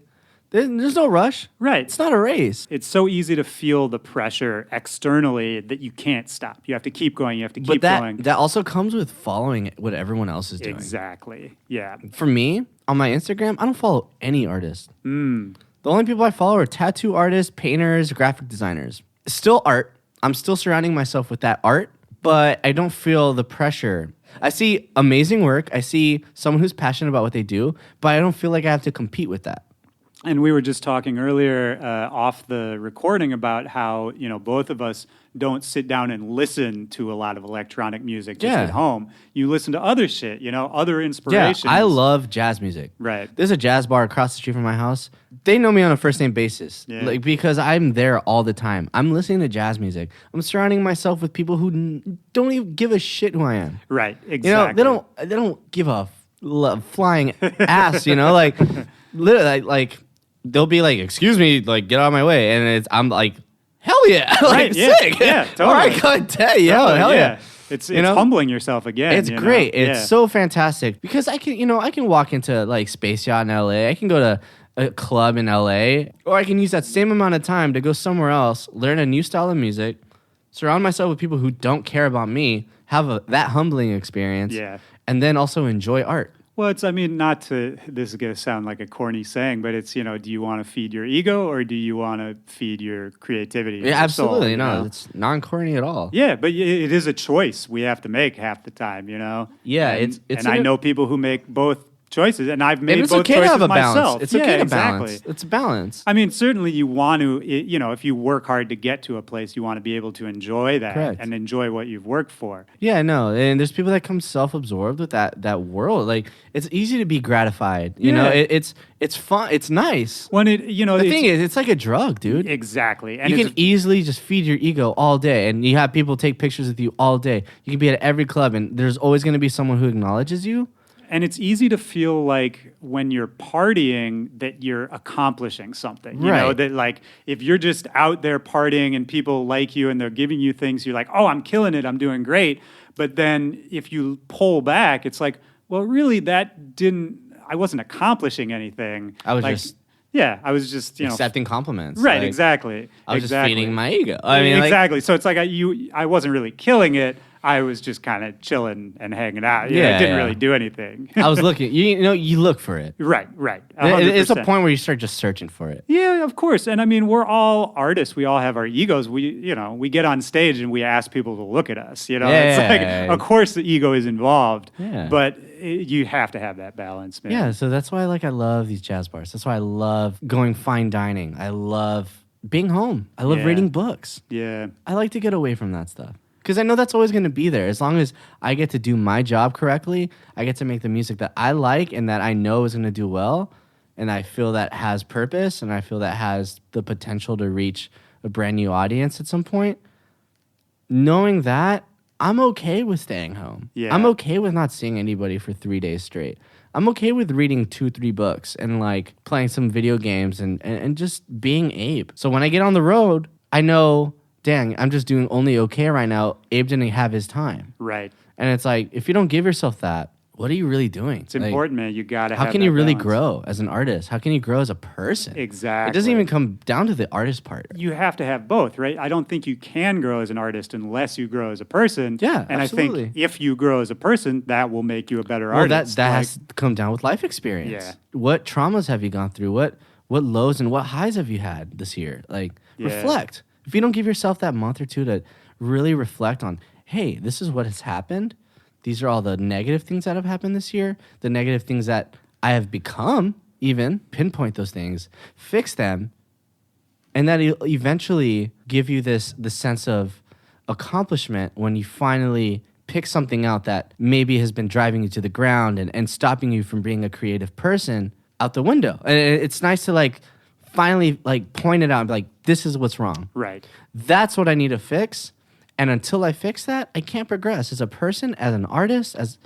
there's no rush. Right. It's not a race. It's so easy to feel the pressure externally that you can't stop. You have to keep going. You have to keep But going. that also comes with following what everyone else is doing. Exactly. Yeah. For me, on my Instagram, I don't follow any artist. The only people I follow are tattoo artists, painters, graphic designers. Still art. I'm still surrounding myself with that art, but I don't feel the pressure. I see amazing work. I see someone who's passionate about what they do, but I don't feel like I have to compete with that. And we were just talking earlier off the recording about how, you know, both of us don't sit down and listen to a lot of electronic music just at home. You listen to other shit, you know, other inspirations. Yeah, I love jazz music. Right. There's a jazz bar across the street from my house. They know me on a first name basis, like because I'm there all the time. I'm listening to jazz music. I'm surrounding myself with people who don't even give a shit who I am. Right. Exactly. You know, they don't give a flying ass. You know, like literally, like they'll be like, "Excuse me, like get out of my way," and I'm like, "Hell yeah, like Right, yeah, sick, yeah, totally. All right, go ahead, hell yeah." It's You know? humbling yourself again. It's you know? great. It's Yeah. so fantastic because I can walk into like Space Yacht in LA. I can go to a club in LA, or I can use that same amount of time to go somewhere else, learn a new style of music, surround myself with people who don't care about me, have that humbling experience, and then also enjoy art. Well, this is going to sound like a corny saying, but it's, you know, do you want to feed your ego or do you want to feed your creativity? Yeah, your absolutely. soul, you No, know? it's non-corny at all. Yeah, but it is a choice we have to make half the time, you know? Yeah, and, it's and I know people who make both choices, and I've made And it's both okay choices to have a myself. balance. It's okay to exactly. balance. It's a balance. I mean, certainly you want to, you know, if you work hard to get to a place, you want to be able to enjoy that Correct. and enjoy what you've worked for. Yeah, no, and there's people that come self-absorbed with that world. Like it's easy to be gratified. You know, it's fun. It's nice. When the thing is, it's like a drug, dude. Exactly. And You can easily just feed your ego all day, and you have people take pictures with you all day. You can be at every club, and there's always going to be someone who acknowledges you. And it's easy to feel like when you're partying that you're accomplishing something. You know, that like if you're just out there partying and people like you and they're giving you things, you're like, oh, I'm killing it, I'm doing great. But then if you pull back, it's like, well, really, I wasn't accomplishing anything. I was like, just I was just, you know, accepting compliments. right, Like, exactly. I was exactly. just feeding my ego. I mean, exactly. So it's like I wasn't really killing it. I was just kind of chilling and hanging out. You know, I didn't really do anything. I was looking. You know, you look for it. Right. '100%. It's a 100%. point where you start just searching for it. Yeah, of course. And I mean, we're all artists. We all have our egos. We get on stage and we ask people to look at us. You know, it's like, of course, the ego is involved. Yeah. But you have to have that balance, man. Yeah, so that's why I love these jazz bars. That's why I love going fine dining. I love being home. I love reading books. Yeah. I like to get away from that stuff. Because I know that's always going to be there. As long as I get to do my job correctly, I get to make the music that I like and that I know is going to do well, and I feel that has purpose, and I feel that has the potential to reach a brand new audience at some point. Knowing that, I'm okay with staying home. Yeah. I'm okay with not seeing anybody for 3 days straight. I'm okay with reading 2-3 books and like playing some video games and just being Abe. So when I get on the road, I know dang, I'm just doing only okay right now. Abe didn't have his time. Right. And it's like, if you don't give yourself that, what are you really doing? It's important, man. You got to have How can you really balance. grow as an artist? How can you grow as a person? Exactly. It doesn't even come down to the artist part. You have to have both, right? I don't think you can grow as an artist unless you grow as a person. Yeah, and absolutely. I think if you grow as a person, that will make you a better Well, artist. that has to come down with life experience. Yeah. What traumas have you gone through? What lows and what highs have you had this year? Like, Yeah. reflect. If you don't give yourself that month or two to really reflect on, hey, this is what has happened. These are all the negative things that have happened this year, the negative things that I have become, even pinpoint those things, fix them, and that eventually give you the sense of accomplishment when you finally pick something out that maybe has been driving you to the ground and stopping you from being a creative person out the window. And it's nice to like finally like point it out and be like, this is what's wrong. Right. That's what I need to fix. And until I fix that, I can't progress as a person, as an artist, as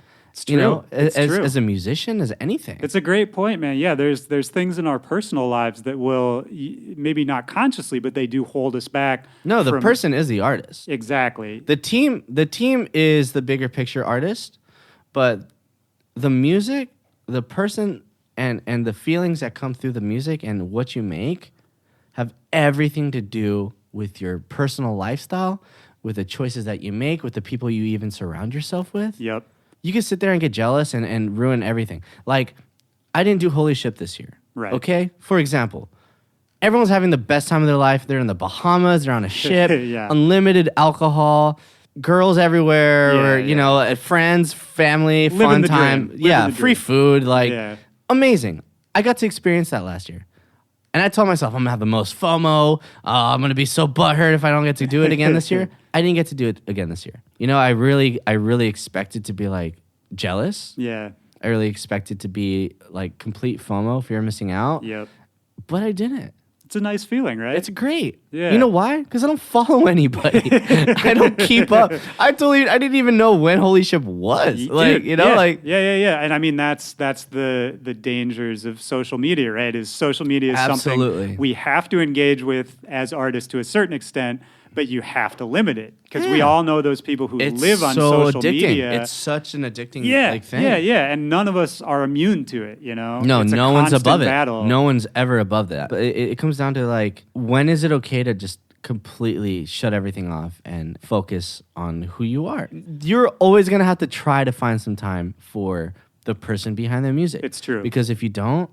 true. you know, It's true. as a musician, as anything. It's a great point, man. Yeah, there's things in our personal lives that will maybe not consciously, but they do hold us back. No, the from- person is the artist. Exactly. The team is the bigger picture artist, but the music, the person and the feelings that come through the music and what you make have everything to do with your personal lifestyle, with the choices that you make, with the people you even surround yourself with. Yep. You can sit there and get jealous and ruin everything. Like, I didn't do Holy Ship this year. Right. Okay? For example, everyone's having the best time of their life. They're in the Bahamas. They're on a ship. Yeah. Unlimited alcohol. Girls everywhere. Yeah, or, you know, friends, family, Living fun the dream. time. Living Yeah, the free dream. food. Like, Yeah. amazing. I got to experience that last year. And I told myself, I'm going to have the most FOMO. I'm going to be so butthurt if I don't get to do it again this year. I didn't get to do it again this year. You know, I really expected to be, like, jealous. Yeah. I really expected to be, like, complete FOMO, fear of missing out. Yep. But I didn't. It's a nice feeling, right? It's great. Yeah. You know why? Because I don't follow anybody. I don't keep up. I didn't even know when Holy Ship was. Like, Dude, you know, yeah, like... yeah. And I mean, that's the dangers of social media, right? Is social media is Absolutely. something we have to engage with as artists to a certain extent, but you have to limit it because we Yeah. all know those people who It's live on so social addicting. media. It's such an addicting yeah, thing. yeah, and none of us are immune to it. You know, No, It's a no one's constant above it. battle. No one's ever above that. But it comes down to like, when is it okay to just completely shut everything off and focus on who you are? You're always going to have to try to find some time for the person behind the music. It's true. Because if you don't,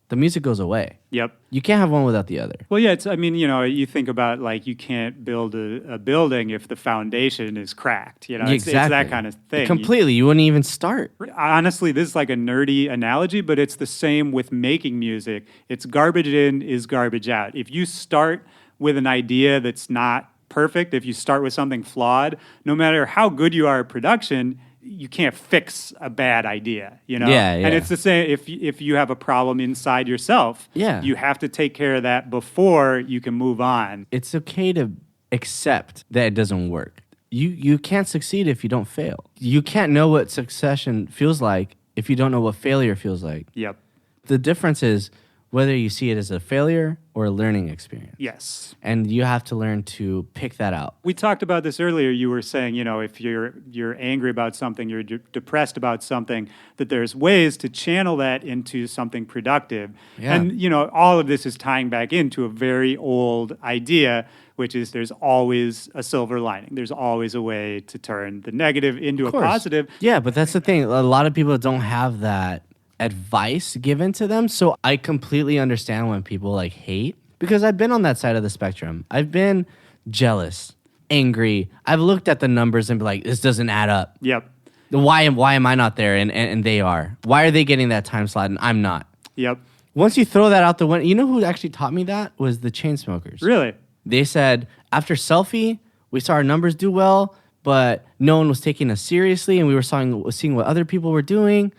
the music goes away. Yep. You can't have one without the other. Well, yeah, I mean, you know, you think about like you can't build a building if the foundation is cracked. You know, it's that kind of thing. Completely. You wouldn't even start. Honestly, this is like a nerdy analogy, but it's the same with making music. It's garbage in is garbage out. If you start with an idea that's not perfect, if you start with something flawed, no matter how good you are at production, you can't fix a bad idea, you know? Yeah. And it's the same if you have a problem inside yourself, Yeah. you have to take care of that before you can move on. It's okay to accept that it doesn't work. You can't succeed if you don't fail. You can't know what succession feels like if you don't know what failure feels like. Yep. The difference is whether you see it as a failure or a learning experience. Yes. And you have to learn to pick that out. We talked about this earlier. You were saying, you know, if you're angry about something, you're depressed about something, that there's ways to channel that into something productive. Yeah. And, you know, all of this is tying back into a very old idea, which is there's always a silver lining. There's always a way to turn the negative into a course. positive. Yeah, but that's the thing. A lot of people don't have that advice given to them. So I completely understand when people like hate, because I've been on that side of the spectrum. I've been jealous, angry. I've looked at the numbers and be like, this doesn't add up. Yep. Why am I not there and they are? Why are they getting that time slot and I'm not? Yep. Once you throw that out the window, you know who actually taught me that was the Chainsmokers. Really? They said, after Selfie, we saw our numbers do well, but no one was taking us seriously, and we were seeing what other people were doing.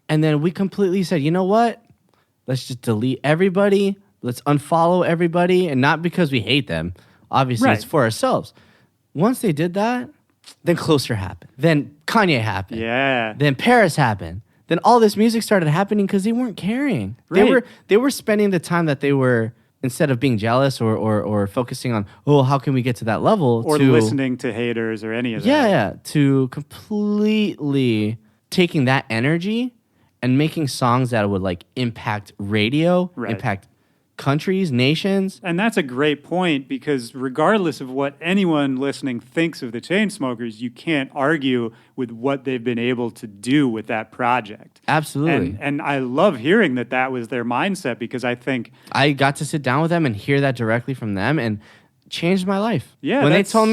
And then we completely said, you know what? Let's just delete everybody. Let's unfollow everybody. And not because we hate them. Obviously, Right. it's for ourselves. Once they did that, then Closer happened. Then Kanye happened. Yeah. Then Paris happened. Then all this music started happening because they weren't caring. Right. They were spending the time that they were instead of being jealous or focusing on, oh, how can we get to that level? Or to, listening to haters or any of that. Yeah, to completely taking that energy and making songs that would like impact radio, Right. impact countries, nations. And that's a great point because regardless of what anyone listening thinks of the Chainsmokers, you can't argue with what they've been able to do with that project. Absolutely. And I love hearing that was their mindset because I think I got to sit down with them and hear that directly from them and changed my life. Yeah, when they that's- told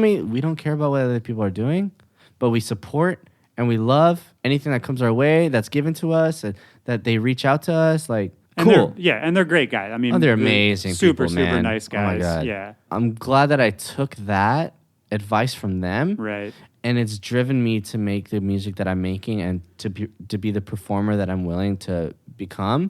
me we don't care about what other people are doing, but we support and we love anything that comes our way that's given to us and that they reach out to us, like and cool. and they're great guys. I mean, They're amazing super people, man. nice Oh my guys. God. Yeah, I'm glad that I took that advice from them, right. and it's driven me to make the music that I'm making and to be the performer that I'm willing to become.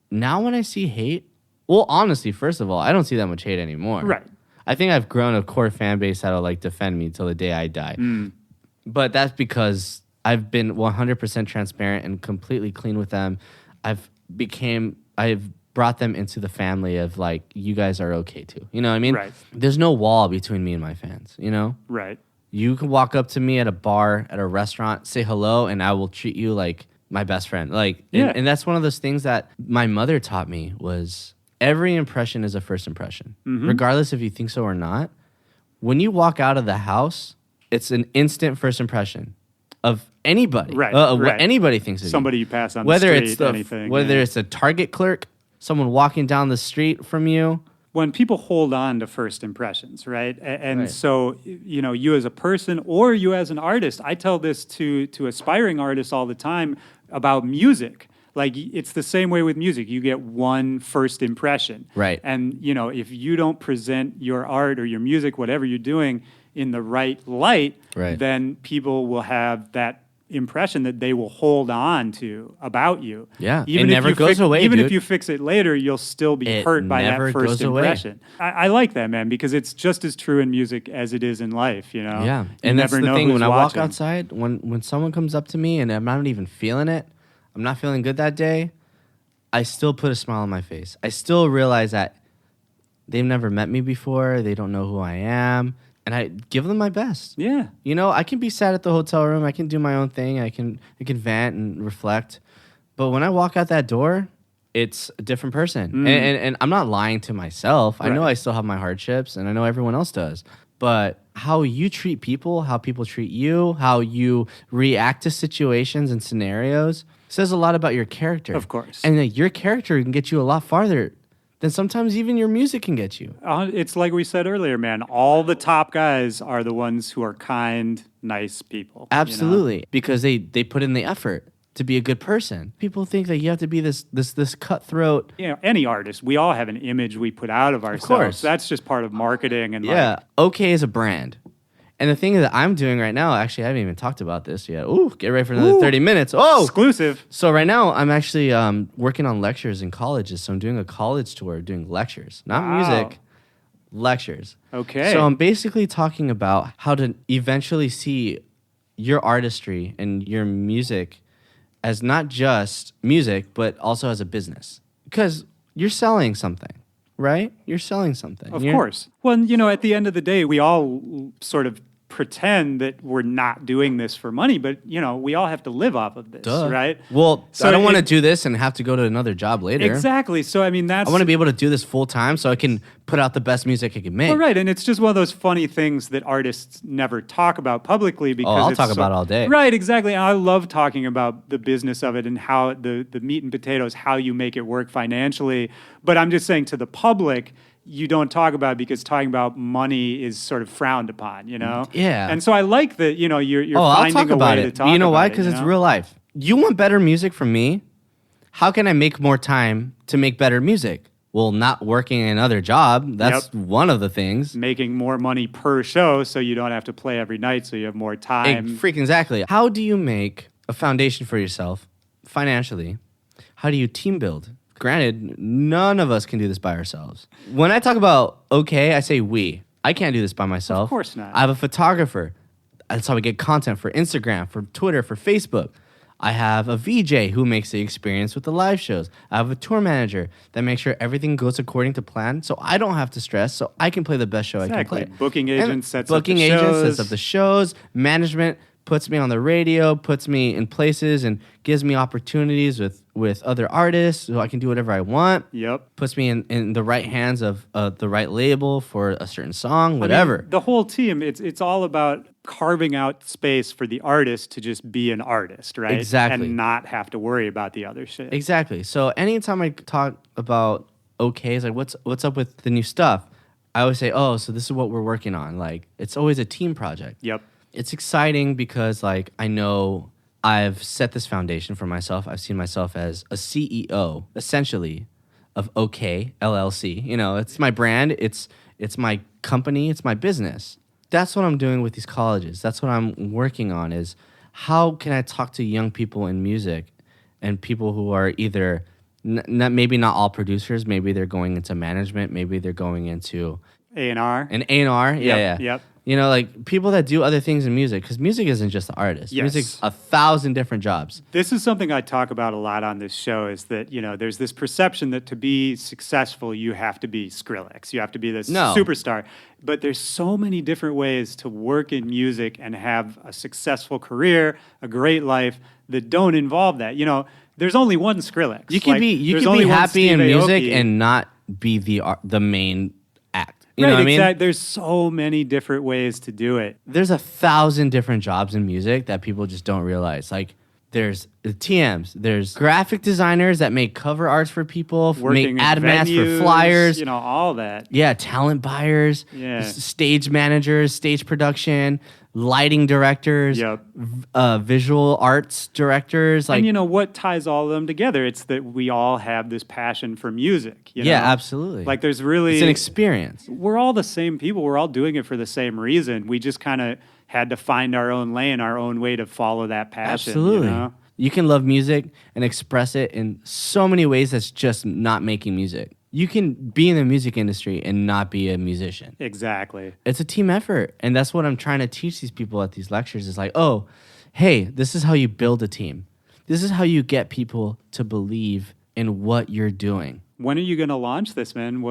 Now when I see hate, well, honestly, first of all, I don't see that much hate anymore. Right. I think I've grown a core fan base that'll like defend me till the day I die. But that's because I've been 100% transparent and completely clean with them. I've brought them into the family of like, you guys are okay too. You know what I mean? Right. There's no wall between me and my fans, you know? Right. You can walk up to me at a bar, at a restaurant, say hello, and I will treat you like my best friend. Like, Yeah. and that's one of those things that my mother taught me was every impression is a first impression, regardless if you think so or not. When you walk out of the house, it's an instant first impression of anybody, Right, of right. what anybody thinks of Somebody you. you pass on Whether the street, it's the anything. whether yeah. it's a Target clerk, someone walking down the street from you. When people hold on to first impressions, right? And Right. so, you know, you as a person or you as an artist, I tell this to aspiring artists all the time about music. Like, it's the same way with music. You get one first impression. Right. And, you know, if you don't present your art or your music, whatever you're doing, in the right light, Right. then people will have that impression that they will hold on to about you. Yeah, Even it if never you goes away, Even dude. if you fix it later, you'll still be It hurt by that never first goes away. impression. I like that, man, because it's just as true in music as it is in life, you know? Yeah, You and that's never the know thing. who's When I walk watching. outside, when someone comes up to me and I'm not even feeling it, I'm not feeling good that day, I still put a smile on my face. I still realize that they've never met me before. They don't know who I am, and I give them my best. Yeah. You know, I can be sad at the hotel room. I can do my own thing. I can vent and reflect. But when I walk out that door, it's a different person. And I'm not lying to myself. I know Right. I still have my hardships, and I know everyone else does. But how you treat people, how people treat you, how you react to situations and scenarios says a lot about your character. Of course. And that your character can get you a lot farther than sometimes even your music can get you. It's like we said earlier, man. All the top guys are the ones who are kind, nice people. you know? Absolutely, because they put in the effort to be a good person. People think that you have to be this cutthroat. You know, any artist, we all have an image we put out of ourselves. course. That's just part of marketing and Yeah, like, Ookay is a brand. And the thing that I'm doing right now, actually, I haven't even talked about this yet. Ooh, get ready for another 30 minutes. Oh, exclusive. so right now I'm actually working on lectures in colleges. So I'm doing a college tour, doing lectures, not Wow. music, lectures. Okay. So I'm basically talking about how to eventually see your artistry and your music as not just music, but also as a business. Because you're selling something, right? You're selling something. Of You're- course. Well, you know, at the end of the day, we all sort of pretend that we're not doing this for money, but, you know, we all have to live off of this, Duh. right? Well, So I don't want to it- do this and have to go to another job later. Exactly. So, I mean, that's... I want to be able to do this full time so I can put out the best music I can make. Well, right, and it's just one of those funny things that artists never talk about publicly because I'll it's talk about it all day. Right, exactly. And I love talking about the business of it and how the meat and potatoes, how you make it work financially. But I'm just saying to the public, you don't talk about it because talking about money is sort of frowned upon, you know? Yeah. And so I like that, you know, you're I'll finding talk a about way it. to talk You know why? about it, Because you it's know? real life. You want better music from me? How can I make more time to make better music? Well, not working another job. That's Yep. one of the things. Making more money per show so you don't have to play every night so you have more time. Freaking exactly. How do you make a foundation for yourself financially? How do you team build? Granted, none of us can do this by ourselves. When I talk about Ookay, I say we. I can't do this by myself. Of course not. I have a photographer. That's how we get content for Instagram, for Twitter, for Facebook. I have a VJ who makes the experience with the live shows. I have a tour manager that makes sure everything goes according to plan, so I don't have to stress, so I can play the best show I can play. Booking agent sets up Booking the agent shows. sets up the shows. Management puts me on the radio, puts me in places, and gives me opportunities with other artists so I can do whatever I want. Yep. Puts me in the right hands of the right label for a certain song, whatever. I mean, the whole team, it's all about carving out space for the artist to just be an artist, right? Exactly. And not have to worry about the other shit. Exactly. So anytime I talk about Ookay, it's like what's up with the new stuff, I always say, oh, so this is what we're working on. Like, it's always a team project. Yep. It's exciting because, like, I know I've set this foundation for myself. I've seen myself as a CEO, essentially, of Ookay LLC. You know, it's my brand. It's my company. It's my business. That's what I'm doing with these colleges. That's what I'm working on is how can I talk to young people in music and people who are either maybe not all producers. Maybe they're going into management. Maybe they're going into A&R. an A&R. Yeah. Yep. You know, like people that do other things in music, because music isn't just the artist. Yes. Music's 1,000 different jobs. This is something I talk about a lot on this show is that, you know, there's this perception that to be successful, you have to be Skrillex. You have to be this superstar. But there's so many different ways to work in music and have a successful career, a great life that don't involve that. You know, there's only one Skrillex. You can be happy in music and not be the main act. You know what I mean? There's so many different ways to do it. There's 1,000 different jobs in music that people just don't realize. Like, there's the TMs, there's graphic designers that make cover arts for people, Working make ad at mats venues, for flyers. You know, all that. Yeah, talent buyers, stage managers, stage production, lighting directors, visual arts directors. Like, and you know what ties all of them together? It's that we all have this passion for music. You know? Absolutely. Like there's really... It's an experience. We're all the same people. We're all doing it for the same reason. We just kind of had to find our own lane, our own way to follow that passion. Absolutely. You know? You can love music and express it in so many ways that's just not making music. You can be in the music industry and not be a musician. Exactly. It's a team effort. And that's what I'm trying to teach these people at these lectures is like, oh, hey, this is how you build a team. This is how you get people to believe in what you're doing. When are you going to launch this, man?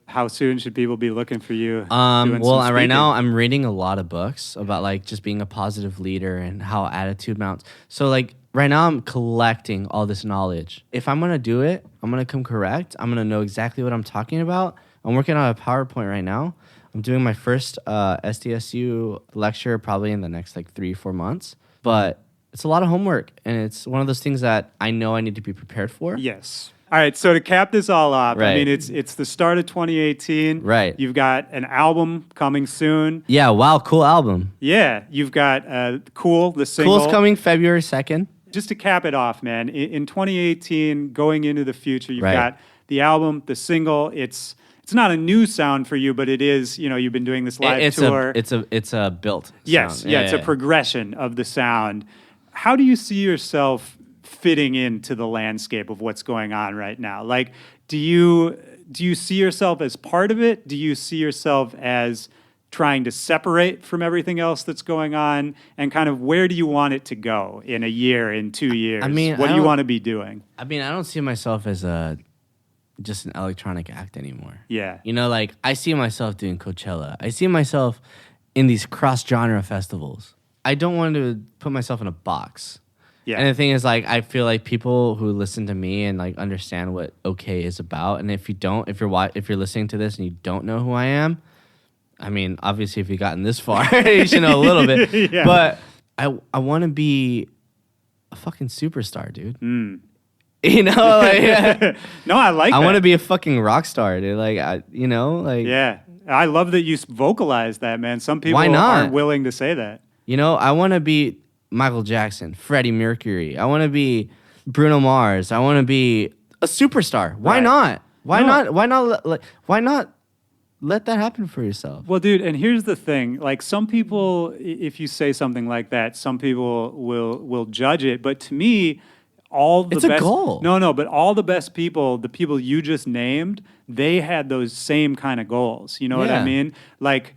How soon should people be looking for you? Well, right now I'm reading a lot of books about like just being a positive leader and how attitude mounts. So like right now I'm collecting all this knowledge. If I'm going to do it, I'm going to come correct. I'm going to know exactly what I'm talking about. I'm working on a PowerPoint right now. I'm doing my first SDSU lecture probably in the next like 3-4 months. But it's a lot of homework, and it's one of those things that I know I need to be prepared for. Yes. All right, so to cap this all off, Right. I mean, it's the start of 2018. Right. You've got an album coming soon. Yeah, wow, cool album. Yeah, you've got Cool, the single. Cool's coming February 2nd. Just to cap it off, man, in 2018, going into the future, you've Right. got the album, the single. It's not a new sound for you, but it is, you know, you've been doing this live tour. It's a built Yes, sound. yeah, it's a progression of the sound. How do you see yourself fitting into the landscape of what's going on right now? Like, do you see yourself as part of it? Do you see yourself as trying to separate from everything else that's going on? And kind of where do you want it to go in a year, in 2 years? I mean, what do you want to be doing? I mean, I don't see myself as just an electronic act anymore. Yeah. You know, like I see myself doing Coachella. I see myself in these cross-genre festivals. I don't want to put myself in a box. Yeah. And the thing is, like, I feel like people who listen to me and like understand what Ookay is about, and if you're listening to this and you don't know who I am, I mean, obviously, if you've gotten this far, you should know a little bit. Yeah. But I want to be a fucking superstar, dude. You know, like, No, I like that. I want to be a fucking rock star, dude. Like, Yeah. I love that you vocalize that, man. Some people Why not? aren't willing to say that. You know, I want to be Michael Jackson, Freddie Mercury. I want to be Bruno Mars. I want to be a superstar. Why Right. not? Why No. not? Why not let that happen for yourself? Well, dude, and here's the thing. Like, some people, if you say something like that, some people will judge it. But to me, all the It's a best... goal. No, but all the best people, the people you just named, they had those same kind of goals. You know what I Yeah. mean? Like,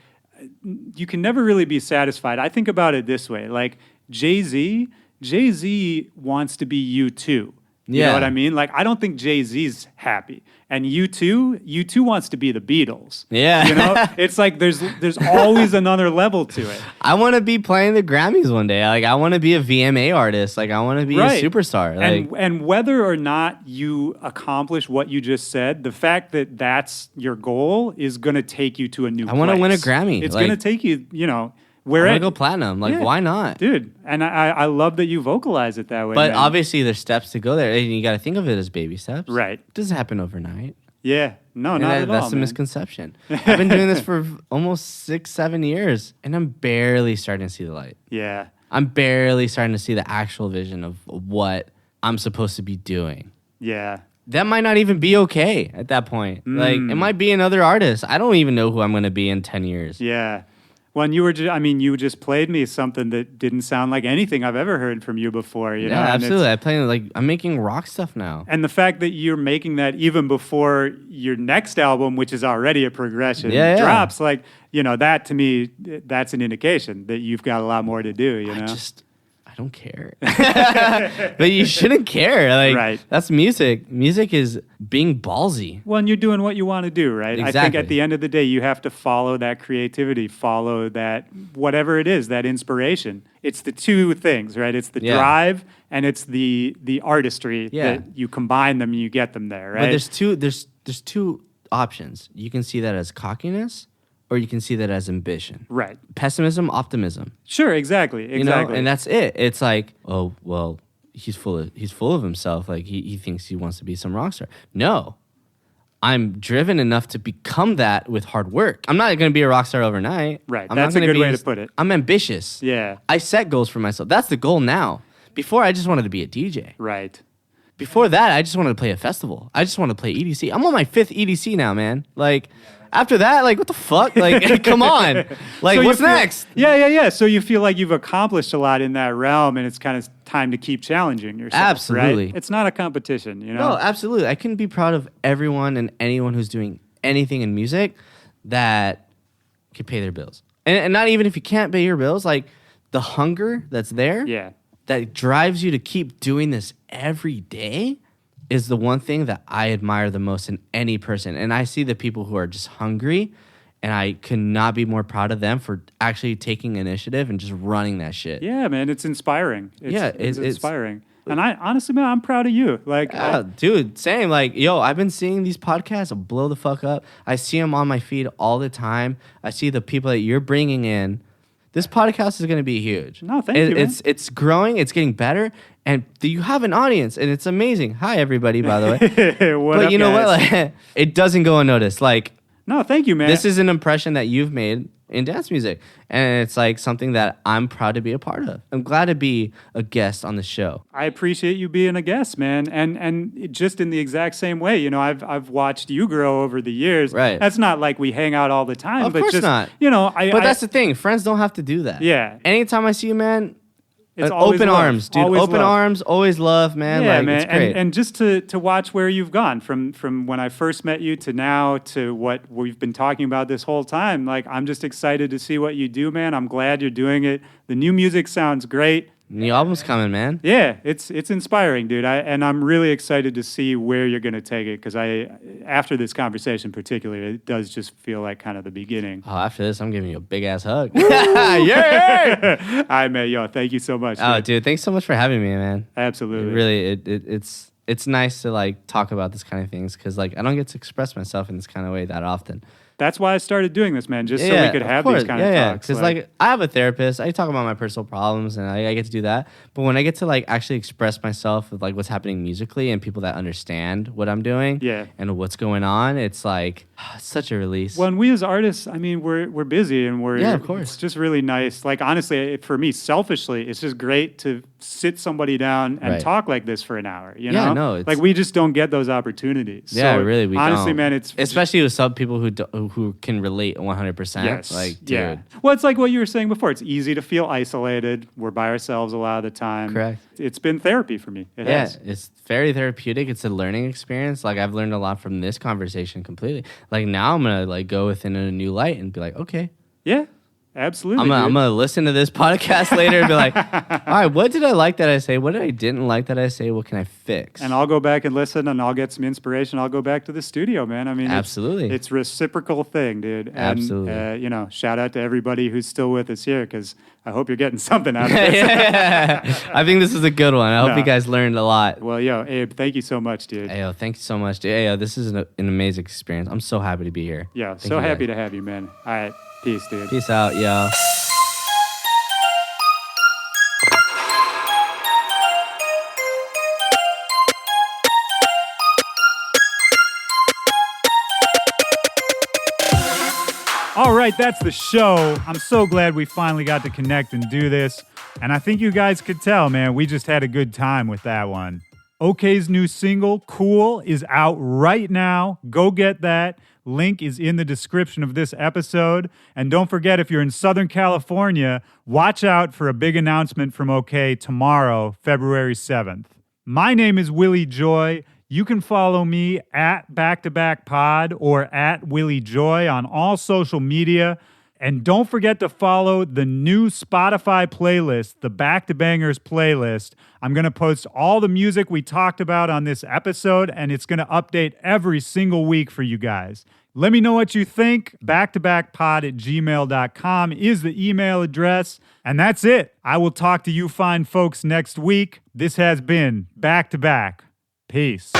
you can never really be satisfied. I think about it this way. Like, Jay-Z Jay-Z wants to be U2. You know what I mean? Like, I don't think Jay-Z's happy. And U2 wants to be the Beatles. Yeah. You know? It's like there's always another level to it. I want to be playing the Grammys one day. Like, I want to be a VMA artist. Like, I want to be a superstar. Like, and whether or not you accomplish what you just said, the fact that that's your goal is going to take you to a new place. I want to win a Grammy. It's like, going to take you, I want to go platinum. Like, why not? Dude, and I love that you vocalize it that way. But man. obviously, there's steps to go there. And you got to think of it as baby steps. Right. It doesn't happen overnight. Yeah. No, not at all, That's the misconception. I've been doing this for almost 6-7 years, and I'm barely starting to see the light. Yeah. I'm barely starting to see the actual vision of what I'm supposed to be doing. Yeah. That might not even be okay at that point. Like, it might be another artist. I don't even know who I'm going to be in 10 years. Yeah. Well, and you just played me something that didn't sound like anything I've ever heard from you before. You know? And absolutely. I'm making rock stuff now. And the fact that you're making that even before your next album, which is already a progression, drops, like, that to me, that's an indication that you've got a lot more to do, you know? I don't care. But you shouldn't care. Like, right. That's music. Music is being ballsy. Well, and you're doing what you want to do, right? Exactly. I think at the end of the day, you have to follow that creativity, follow that, whatever it is, that inspiration. It's the two things, right? It's the drive and it's the artistry that you combine them and you get them there, right? But there's two options. You can see that as cockiness, or you can see that as ambition. Right. Pessimism, optimism. Sure, exactly. And that's it. It's like, oh, well, he's full of himself. Like, he thinks he wants to be some rock star. No. I'm driven enough to become that with hard work. I'm not going to be a rock star overnight. Right. I'm that's not a good way to put it. I'm ambitious. Yeah. I set goals for myself. That's the goal now. Before, I just wanted to be a DJ. Right. Before that, I just wanted to play a festival. I just wanted to play EDC. I'm on my 5th EDC now, man. Like, after that, like, what the fuck? Like, come on. Like, So what's next? Yeah. So you feel like you've accomplished a lot in that realm, and it's kind of time to keep challenging yourself. Absolutely. Right? It's not a competition, you know? No, absolutely. I couldn't be proud of everyone and anyone who's doing anything in music that can pay their bills. And not even if you can't pay your bills, like, the hunger that's there that drives you to keep doing this every day is the one thing that I admire the most in any person. And I see the people who are just hungry, and I could not be more proud of them for actually taking initiative and just running that shit. Yeah, man, it's inspiring. It's it's inspiring. And I honestly, man, I'm proud of you. Like, dude, same. Like, yo, I've been seeing these podcasts blow the fuck up. I see them on my feed all the time. I see the people that you're bringing in. This podcast is going to be huge. No, thank you, man. It's growing. It's getting better. And you have an audience, and it's amazing. Hi, everybody, by the way. What but you know guys? what? Like, it doesn't go unnoticed. Like, no, thank you, man. this is an impression that you've made in dance music. And it's like something that I'm proud to be a part of. I'm glad to be a guest on the show. I appreciate you being a guest, man. And just in the exact same way, you know, I've watched you grow over the years. Right. That's not like we hang out all the time. Of but course just, not. You know, But that's the thing. Friends don't have to do that. Yeah. Anytime I see you, man, it's always open love. arms, dude. Always Open love. arms, always love, man. Yeah, like, man. It's great. And just to watch where you've gone from when I first met you to now to what we've been talking about this whole time. Like, I'm just excited to see what you do, man. I'm glad you're doing it. The new music sounds great. New album's coming, man. Yeah, it's inspiring, dude. And I'm really excited to see where you're going to take it because after this conversation particularly, it does just feel like kind of the beginning. Oh, after this, I'm giving you a big ass hug. Yeah. All right, man. Yo, thank you so much. Oh, dude, thanks so much for having me, man. Absolutely. It's nice to like talk about this kind of things because like I don't get to express myself in this kind of way that often. That's why I started doing this, man, just so we could have these kind of talks. Because like I have a therapist, I talk about my personal problems, and I get to do that. But when I get to like actually express myself with like what's happening musically and people that understand what I'm doing, and what's going on, it's like it's such a release. Well, and we as artists, I mean, we're busy and of course. It's just really nice. Like honestly, for me, selfishly, it's just great to sit somebody down and talk like this for an hour. You know, no, like we just don't get those opportunities. Yeah, so really, we honestly, don't. man, it's especially with some people who can relate 100%. Yes. Like, dude. Yeah. Well, it's like what you were saying before. It's easy to feel isolated. We're by ourselves a lot of the time. Correct. It's been therapy for me. It has. It's very therapeutic. It's a learning experience. Like I've learned a lot from this conversation completely. Like now I'm gonna like go within a new light and be like, okay, yeah, Absolutely. I'm gonna listen to this podcast later and be like, all right, what did I like that I say? What did I didn't like that I say? What can I fix? And I'll go back and listen, and I'll get some inspiration. I'll go back to the studio, man. I mean, Absolutely. it's reciprocal thing, dude. And, Absolutely. Shout out to everybody who's still with us here, because I hope you're getting something out of this. I think this is a good one. I hope No. you guys learned a lot. Well, yo, Abe, thank you so much, dude. Ayo, thank you so much, dude. Ayo, this is an amazing experience. I'm so happy to be here. Yeah, Thank so you, happy guys. to have you, man. All right, peace, dude. Peace out, yo. All right, that's the show. I'm so glad we finally got to connect and do this. And I think you guys could tell, man, we just had a good time with that one. Ookay's new single, Cool, is out right now. Go get that. Link is in the description of this episode. And don't forget, if you're in Southern California, watch out for a big announcement from Ookay tomorrow, February 7th. My name is Willy Joy. You can follow me at BackToBackPod or at Willy Joy on all social media. And don't forget to follow the new Spotify playlist, the Back to Bangers playlist. I'm going to post all the music we talked about on this episode, and it's going to update every single week for you guys. Let me know what you think. Backtobackpod@gmail.com is the email address. And that's it. I will talk to you fine folks next week. This has been Back to Back. Peace.